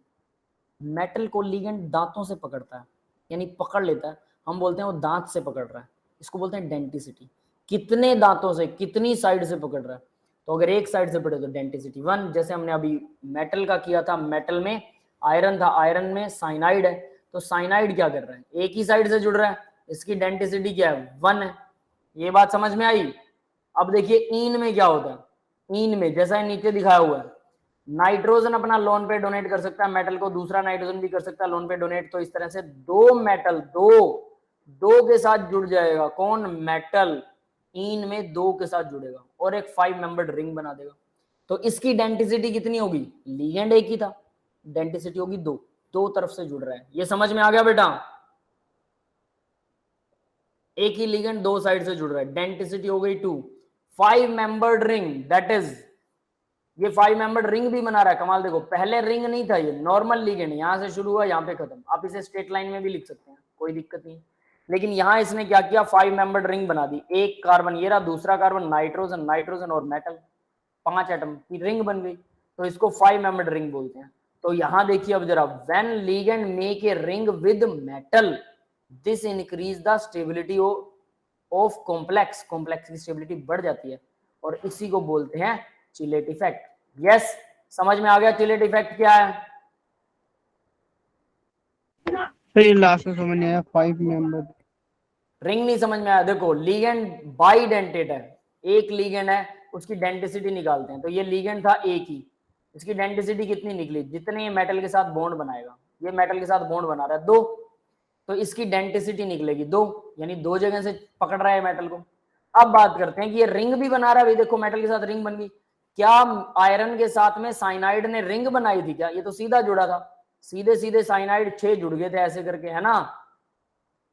मेटल को लीगेंड दांतों से पकड़ता है, यानी पकड़ लेता है, हम बोलते हैं वो दांत से पकड़ रहा है, इसको बोलते हैं डेंटिसिटी। कितने दांतों से, कितनी साइड से पकड़ रहा है? तो अगर एक साइड से पकड़े तो डेंटिसिटी 1। जैसे हमने अभी मेटल का किया था, मेटल में आयरन था, आयरन में साइनाइड है, तो साइनाइड क्या कर रहा है? एक ही साइड से जुड़ रहा है, इसकी डेंटिसिटी क्या है? 1 है। ये बात समझ में आई? अब देखिए ईन में क्या होता है। ईन में जैसा नीचे दिखाया हुआ है, नाइट्रोजन अपना लोन पे डोनेट कर सकता है मेटल को, दूसरा नाइट्रोजन भी कर सकता है लोन पे डोनेट। तो इस तरह से दो मेटल, दो के साथ जुड़ जाएगा। कौन? मेटल ईन में दो के साथ जुड़ेगा और एक 5 मेंबर्ड रिंग बना देगा। तो इसकी डेंटिसिटी कितनी होगी? लीगेंड एक ही था, डेंटिसिटी होगी 2, दो तरफ से जुड़ रहा है। ये समझ में आ गया बेटा? एक ही लीगेंड दो साइड से जुड़ रहा है, डेंटिसिटी हो गई 2। 5 मेंबर्ड रिंग, दैट इज ये 5 मेंबर्ड रिंग भी बना रहा है। कमाल देखो, पहले रिंग नहीं था, ये नॉर्मल लीगेंड, यहां से शुरू हुआ यहां पे खत्म। आप इसे स्ट्रेट लाइन में भी लिख सकते हैं, कोई दिक्कत नहीं। लेकिन यहां इसने क्या किया? 5 मेंबर्ड रिंग बना दी। एक कार्बन ये रहा, दूसरा कार्बन नाइट्रोजन, नाइट्रोजन और मेटल, 5 एटम की रिंग बन गई, तो इसको 5 मेंबर्ड रिंग बोलते हैं। तो यहां देखिए अब जरा, when ligand make a ring with metal, this increase the stability of complex, complex की स्टेबिलिटी बढ़ जाती है और इसी को बोलते हैं चिलेट इफेक्ट। यस, समझ में आ गया चिलेट इफेक्ट क्या है? फिर लास्ट में समझ नहीं आया, 5 मेंबर रिंग नहीं समझ में आया? देखो लीगेंड बाइडेंटेट है, एक लीगेंड है, उसकी डेंटिसिटी निकालते हैं। तो ये लीगेंड था एक ही, इसकी डेंटिसिटी कितनी निकली? जितने ये मेटल के साथ बॉन्ड बनाएगा, ये मेटल के साथ बॉन्ड बना रहा है 2, तो इसकी डेंटिसिटी निकलेगी 2, यानी 2 जगह से पकड़ रहा है मेटल को। अब बात करते हैं कि ये रिंग भी बना रहा है। भाई देखो मेटल के साथ रिंग बन गई। क्या आयरन के साथ में साइनाइड ने रिंग बनाई थी क्या? ये तो सीधा जुड़ा था, सीधे सीधे साइनाइड 6 जुड़ गए थे ऐसे करके, है ना,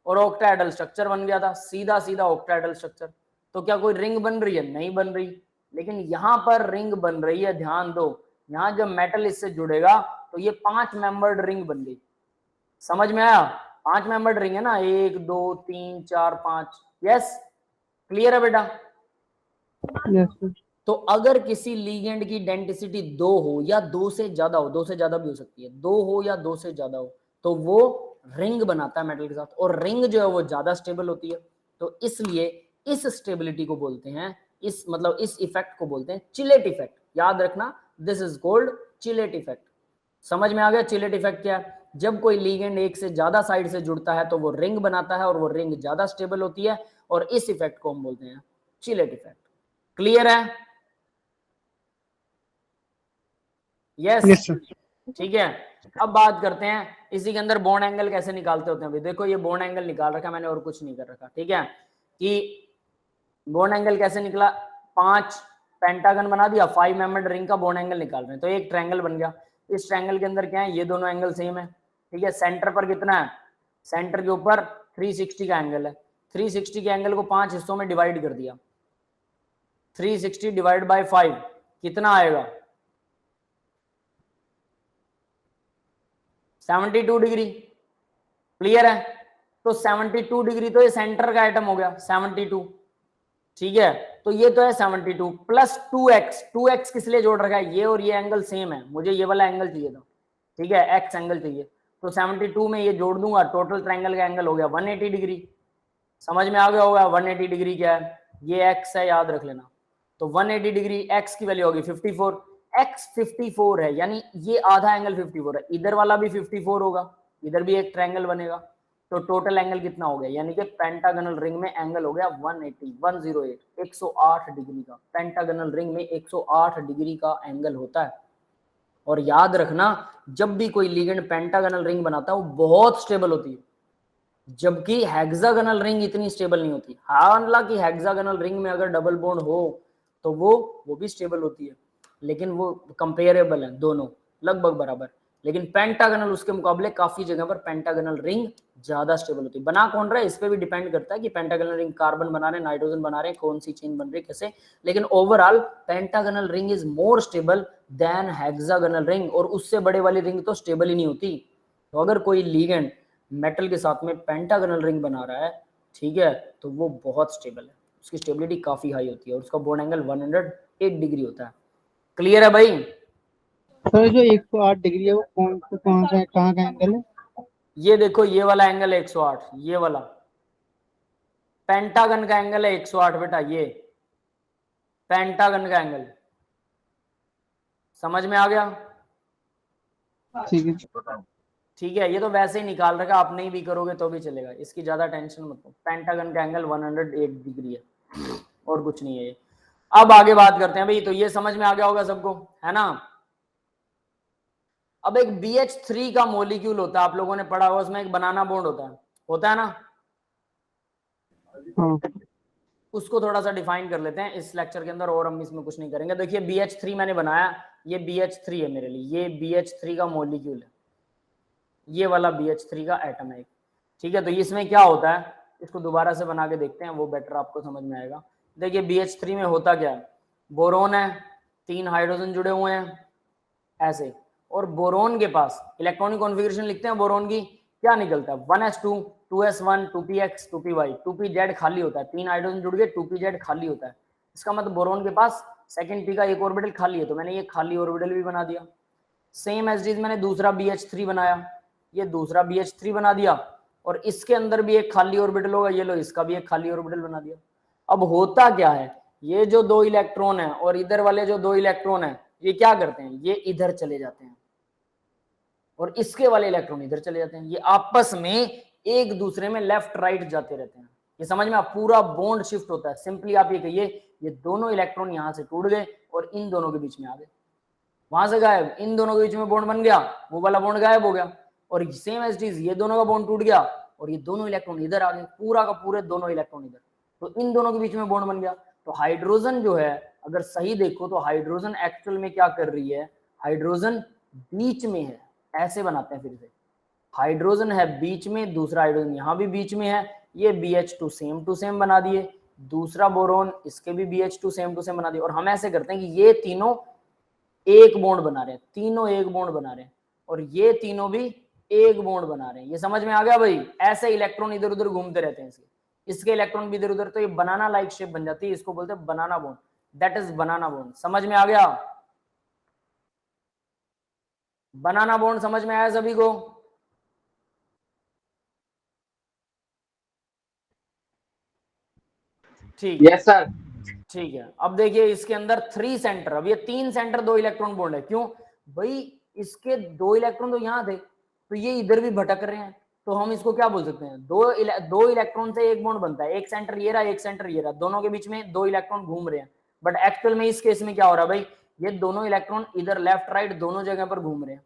और ऑक्टाहेड्रल स्ट्रक्चर बन गया था, सीधा सीधा ऑक्टाहेड्रल स्ट्रक्चर। तो क्या कोई रिंग बन रही है? नहीं बन रही। लेकिन यहां पर रिंग बन रही है, ध्यान दो, यहां जब मेटल इससे जुड़ेगा तो ये 5 मेंबर्ड रिंग बन गई। समझ में आया? 5 मेंबर्ड रिंग है ना, 1 2 3 4 5। यस, क्लियर है बेटा? Yes sir. तो अगर किसी लीगेंड की डेंसिटी 2 हो या 2 से ज्यादा हो, 2 से ज्यादा भी हो सकती है, 2 हो या 2 से ज्यादा हो, तो वो रिंग बनाता है मेटल के साथ, और रिंग जो है वो ज्यादा स्टेबल होती है। तो इसलिए इस स्टेबिलिटी को बोलते हैं, इस मतलब इस इफेक्ट को बोलते हैं चिलेट इफेक्ट। याद रखना, this is called chelate effect. समझ में आ गया चिलेट इफेक्ट क्या है? जब कोई लीगेंड एक से ज्यादा साइड से जुड़ता है तो वो रिंग बनाता है और वो रिंग ज्यादा स्टेबल होती है, और इस इफेक्ट को हम बोलते हैं चिलेट इफेक्ट। क्लियर है? Yes yes sir. ठीक है। अब बात करते हैं इसी के अंदर बॉन्ड एंगल कैसे निकालते होते हैं। भाई देखो ये बॉन्ड एंगल निकाल रखा मैंने और कुछ नहीं कर रखा, ठीक है। कि बॉन्ड एंगल कैसे निकला, 5 पेंटागन बना दिया, 5 मेंबर्ड रिंग का बॉन्ड एंगल निकाल रहे हैं, तो एक ट्रायंगल बन गया। इस ट्रायंगल के अंदर क्या है, ये दोनों एंगल सेम है, ठीक है। सेंटर पर कितना है, सेंटर के ऊपर 360 का एंगल है। 360 के एंगल को 5 हिस्सों में डिवाइड कर दिया, 360 डिवाइड बाय 5 कितना आएगा, 72 डिग्री। क्लियर है? तो 72 डिग्री तो ये सेंटर का आइटम हो गया 72, ठीक है। तो ये तो है 72 प्लस 2x। 2x किस लिए जोड़ रखा है, ये और ये एंगल सेम है, मुझे ये वाला एंगल चाहिए था, ठीक है, x एंगल चाहिए। तो 72 में ये जोड़ दूंगा, टोटल ट्रायंगल का एंगल हो गया 180 डिग्री। समझ में आ गया होगा 180 डिग्री क्या है, ये x है, याद रख लेना। तो 180 डिग्री x की वैल्यू होगी 54, x 54 है, यानी ये आधा एंगल 54 है, इधर वाला भी 54 होगा, इधर भी एक ट्रायंगल बनेगा, तो टोटल एंगल कितना हो गया, यानी कि पेंटागनल रिंग में एंगल हो गया 180, 108, 108 डिग्री का। पेंटागनल रिंग में 108 डिग्री का एंगल होता है। और याद रखना जब भी कोई लिगेंड पेंटागनल रिंग बनाता है वो बहुत स्टेबल होती है, जबकि हेक्सागोनल रिंग इतनी स्टेबल नहीं होती। हालांकि हेक्सागोनल रिंग में अगर डबल बॉन्ड हो तो वो भी स्टेबल होती है, लेकिन वो कंपेरेबल है, दोनों लगभग बराबर। लेकिन पेंटागनल उसके मुकाबले काफी जगह पर पेंटागनल रिंग ज्यादा स्टेबल होती है। बना कौन रहा है इस पे भी डिपेंड करता है कि पेंटागनल रिंग कार्बन बना रहे हैं, नाइट्रोजन बना रहे हैं, कौन सी चेन बन रही है, कैसे। लेकिन overall pentagonal ring is more stable then hexagonal ring, और उससे बड़े वाली रिंग तो स्टेबल ही नहीं होती। तो अगर कोई लिगेंड मेटल के साथ में पेंटागनल रिंग बना रहा है, ठीक है, तो वो बहुत स्टेबल है, उसकी स्टेबिलिटी काफी हाई होती है और उसका बॉन्ड एंगल 108 डिग्री होता है। क्लियर है भाई? सर जो 108 डिग्री है वो कौन सा कहाँ का एंगल है? ये देखो ये वाला एंगल 108, ये वाला पेंटागन का एंगल है 108 बेटा, ये पेंटागन का एंगल। समझ में आ गया? ठीक है। ठीक है, ये तो वैसे ही निकाल रखा, आप नहीं भी करोगे तो भी चलेगा, इसकी ज्यादा टेंशन मत लो। पेंटागन का एंगल 108 डिग्री है और कुछ नहीं है ये। अब आगे बात करते हैं भाई, तो ये समझ में आ गया होगा सबको, है ना। अब एक BH3 का मॉलिक्यूल होता है, आप लोगों ने पढ़ा होगा, उसमें एक बनाना बॉन्ड होता है ना। हाँ। उसको थोड़ा सा डिफाइन कर लेते हैं इस लेक्चर के अंदर, और हम इसमें कुछ नहीं करेंगे। देखिए BH3 मैंने बनाया, ये BH3 है मेरे लिए, ये BH3 का मॉलिक्यूल है, ये वाला BH3 का एटम है, ठीक है। तो इसमें क्या होता है, इसको दोबारा से बना के देखते हैं, वो बेटर आपको समझ में आएगा। देखिए BH3 में होता क्या है, बोरोन है, 3 हाइड्रोजन जुड़े हुए हैं ऐसे, और बोरोन के पास इलेक्ट्रॉनिक कॉन्फ़िगरेशन लिखते हैं बोरोन की, क्या निकलता है 1s2 2s1 2px 2py 2pz खाली होता है, 3 हाइड्रोजन जुड़ गए 2pz खाली होता है। इसका मतलब बोरोन के पास सेकंड p का एक ऑर्बिटल खाली है, तो मैंने ये खाली ऑर्बिटल भी बना दिया। सेम एज इट मैंने दूसरा BH3 बनाया, ये दूसरा BH3 बना दिया, और इसके अंदर भी एक खाली ऑर्बिटल होगा, ये लो इसका भी एक खाली ऑर्बिटल बना दिया। अब होता क्या है, ये जो 2 इलेक्ट्रॉन है और इधर वाले जो 2 इलेक्ट्रॉन है, ये क्या करते हैं, ये इधर चले जाते हैं और इसके वाले इलेक्ट्रॉन इधर चले जाते हैं, ये आपस में एक दूसरे में लेफ्ट राइट जाते रहते हैं। ये समझ में, आप पूरा बॉन्ड शिफ्ट होता है। सिंपली आप ये कहिए ये दोनों इलेक्ट्रॉन यहां से टूट गए और इन दोनों के बीच में आ गए, वहां से गायब, इन दोनों के बीच में बॉन्ड बन गया, वो वाला बॉन्ड गायब हो गया, और सेम एज इट इज ये दोनों का बॉन्ड टूट गया और ये दोनों इलेक्ट्रॉन इधर आ गए, पूरा का पूरे दोनों इलेक्ट्रॉन इधर, तो इन दोनों के बीच में बॉन्ड बन गया। तो हाइड्रोजन जो है, अगर सही देखो तो हाइड्रोजन एक्चुअल में क्या कर रही है, हाइड्रोजन बीच में है, ऐसे बनाते हैं फिर से, हाइड्रोजन है बीच में, दूसरा हाइड्रोजन यहां भी बीच में है, ये BH2 सेम टू सेम बना दिए, दूसरा बोरोन इसके भी BH2 सेम टू सेम बना दिए, और हम ऐसे करते हैं कि ये तीनों एक बॉन्ड बना रहे हैं, तीनों एक बॉन्ड बना रहे हैं, और ये तीनों भी एक बॉन्ड बना रहे हैं। ये समझ में आ गया भाई? ऐसे इलेक्ट्रॉन इधर उधर घूमते रहते हैं, इसके इलेक्ट्रॉन भी इधर उधर, तो ये बनाना लाइक शेप बन जाती है, इसको बोलते हैं banana bond, that is banana bond. समझ में आ गया? बनाना बॉन्ड समझ में आया सभी को? ठीक, यस सर। ठीक है। अब देखिए इसके अंदर 3 सेंटर, अब ये 3 सेंटर 2 इलेक्ट्रॉन बॉन्ड है, क्यों भाई, इसके 2 इलेक्ट्रॉन तो यहां थे, तो ये इधर भी भटक रहे हैं, तो हम इसको क्या बोल सकते हैं, दो इलेक्ट्रॉन से एक बॉन्ड बनता है, एक सेंटर ये रहा, एक सेंटर ये रहा, दोनों के बीच में दो इलेक्ट्रॉन घूम रहे हैं। बट एक्चुअल में इस केस में क्या हो रहा है भाई, ये दोनों इलेक्ट्रॉन इधर लेफ्ट राइट दोनों जगह पर घूम रहे हैं,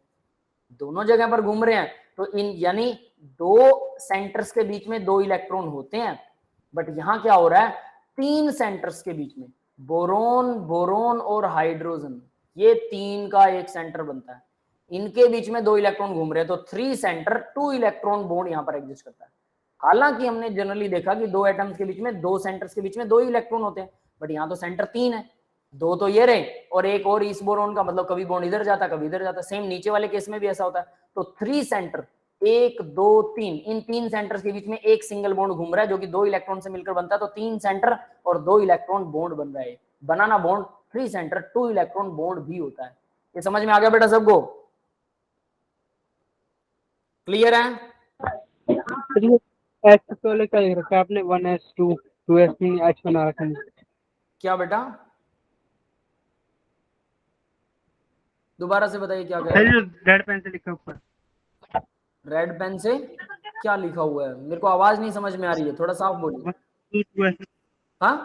दोनों जगह पर घूम रहे हैं। तो इन यानी दो सेंटर्स के बीच में दो इलेक्ट्रॉन होते हैं, बट यहां क्या हो रहा है, तीन सेंटर्स के बीच में, बोरोन, बोरोन और हाइड्रोजन, ये तीन का एक सेंटर बनता है, इनके बीच में दो इलेक्ट्रॉन घूम रहे हैं, तो 3 सेंटर 2 इलेक्ट्रॉन बॉन्ड यहां पर एग्जिस्ट करता है। हालांकि हमने जनरली देखा कि दो एटम्स के बीच में, दो सेंटर्स के बीच में दो इलेक्ट्रॉन होते हैं, बट यहां तो सेंटर 3 है, दो तो ये रहे और एक और इस बोरोन का, मतलब कभी बॉन्ड इधर जाता कभी इधर जाता। सेम नीचे वाले केस में भी ऐसा होता है। तो 3 सेंटर, 1 2 3, इन 3 सेंटर्स के बीच में एक सिंगल बॉन्ड घूम रहा है जो कि दो इलेक्ट्रॉन से मिलकर बनता है। तो 3 सेंटर और 2 इलेक्ट्रॉन बॉन्ड बन रहा है। बनाना बॉन्ड 3 सेंटर 2 इलेक्ट्रॉन बॉन्ड भी होता है। ये समझ में आ गया बेटा सबको? क्लियर है? एच तो लेकर लिख रखा है आपने 1s2 2s3 एच बना रखा है। क्या बेटा दोबारा से बताइए क्या कह रहे हैं? रेड पेन से लिखा ऊपर, रेड पेन से क्या लिखा हुआ है? मेरे को आवाज नहीं समझ में आ रही है, थोड़ा साफ बोलिए। हाँ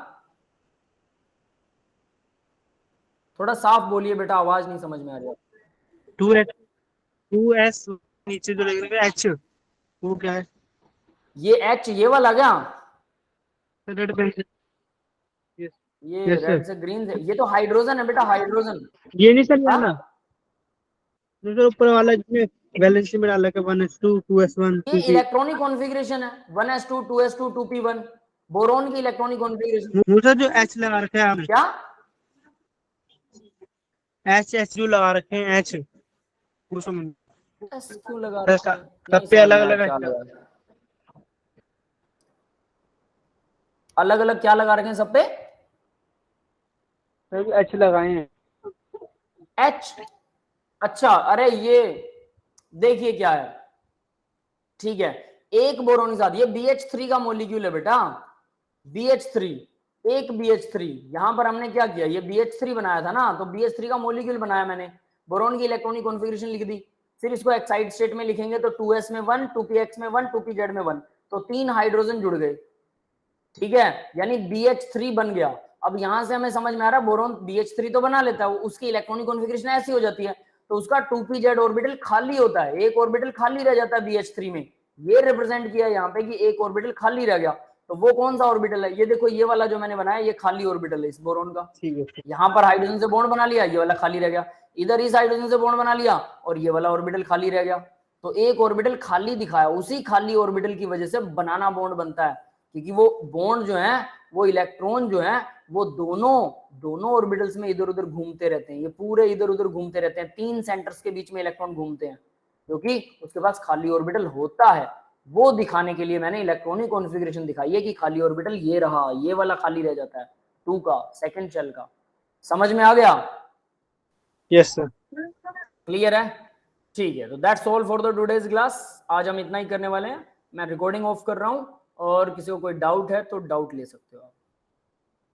थोड़ा साफ बोलिए बेटा, आवाज नहीं समझ में आ रही है। 2s नीचे जो लिख रखा है एच, वो क्या है? ये एच ये वाला क्या? रेड पेन से ये रेड से ग्रीन से, ये तो हाइड्रोजन है बेटा, हाइड्रोजन। ये नहीं सर जाना, दूसरा ऊपर वाला जिसमें वैलेंसी में डाला है 1s2 2s1 ये इलेक्ट्रॉनिक कॉन्फ़िगरेशन है, 1s2 2s2 2p1, बोरोन की इलेक्ट्रॉनिक कॉन्फ़िगरेशन। दूसरा जो एच लगा रखा है आपने, क्या एच जो लगा रखे हैं एच, वो समझ एस क्यों लगा रखा है? सब पे अलग अलग अलग अलग क्या लगा रखे हैं सब पे? एच लगाए हैं। एच, अच्छा, अरे ये देखिए क्या है, ठीक है, एक बोरोन के साथ ये BH3 का मॉलिक्यूल है बेटा, BH3, एक BH3, यहां पर हमने क्या किया, ये BH3 बनाया था ना, तो BH3 का मॉलिक्यूल बनाया मैंने, बोरोन की इलेक्ट्रॉनिक कॉन्फ़िगरेशन लिख दी, फिर इसको एक्साइड स्टेट में लिखेंगे तो 2s में 1, 2px में 1, 2pz में 1, तो 3 हाइड्रोजन जुड़ गए, ठीक है, यानी BH3 बन गया। अब यहां से हमें समझ में आ रहा है बोरोन BH3 तो बना लेता है, उसकी इलेक्ट्रॉनिक कॉन्फ़िगरेशन ऐसी हो जाती है, तो उसका 2pz ऑर्बिटल खाली होता है, एक ऑर्बिटल खाली रह जाता है BH3 में, ये रिप्रेजेंट किया यहाँ पे कि एक ऑर्बिटल खाली रह गया। तो वो कौन सा ऑर्बिटल है? ये देखो, ये वाला जो मैंने बनाया, ये खाली ऑर्बिटल है इस बोरोन का, ठीक है, यहाँ पर हाइड्रोजन से बॉन्ड बना लिया, ये वाला खाली रह गया, इधर इस हाइड्रोजन से बॉन्ड बना लिया और ये वाला ऑर्बिटल खाली रह गया। तो एक ऑर्बिटल खाली दिखाया, उसी खाली ऑर्बिटल की वजह से बनाना बॉन्ड बनता है, क्योंकि वो बॉन्ड जो है, वो इलेक्ट्रॉन जो है, वो दोनों ऑर्बिटल्स में इधर उधर घूमते रहते हैं, ये पूरे इधर उधर घूमते रहते हैं, 3 सेंटर्स के बीच में इलेक्ट्रॉन घूमते हैं, क्योंकि उसके पास खाली ऑर्बिटल होता है। वो दिखाने के लिए मैंने इलेक्ट्रॉनिक कॉन्फ़िगरेशन दिखाई है कि खाली ऑर्बिटल ये रहा, ये वाला खाली रह जाता है 2 का, सेकंड शेल का। समझ में आ गया? यस सर, क्लियर है? ठीक है, तो that's all for the today's class. आज हम इतना ही करने वाले हैं। मैं रिकॉर्डिंग ऑफ कर रहा हूं, और किसी को कोई डाउट है तो डाउट ले सकते हो आप।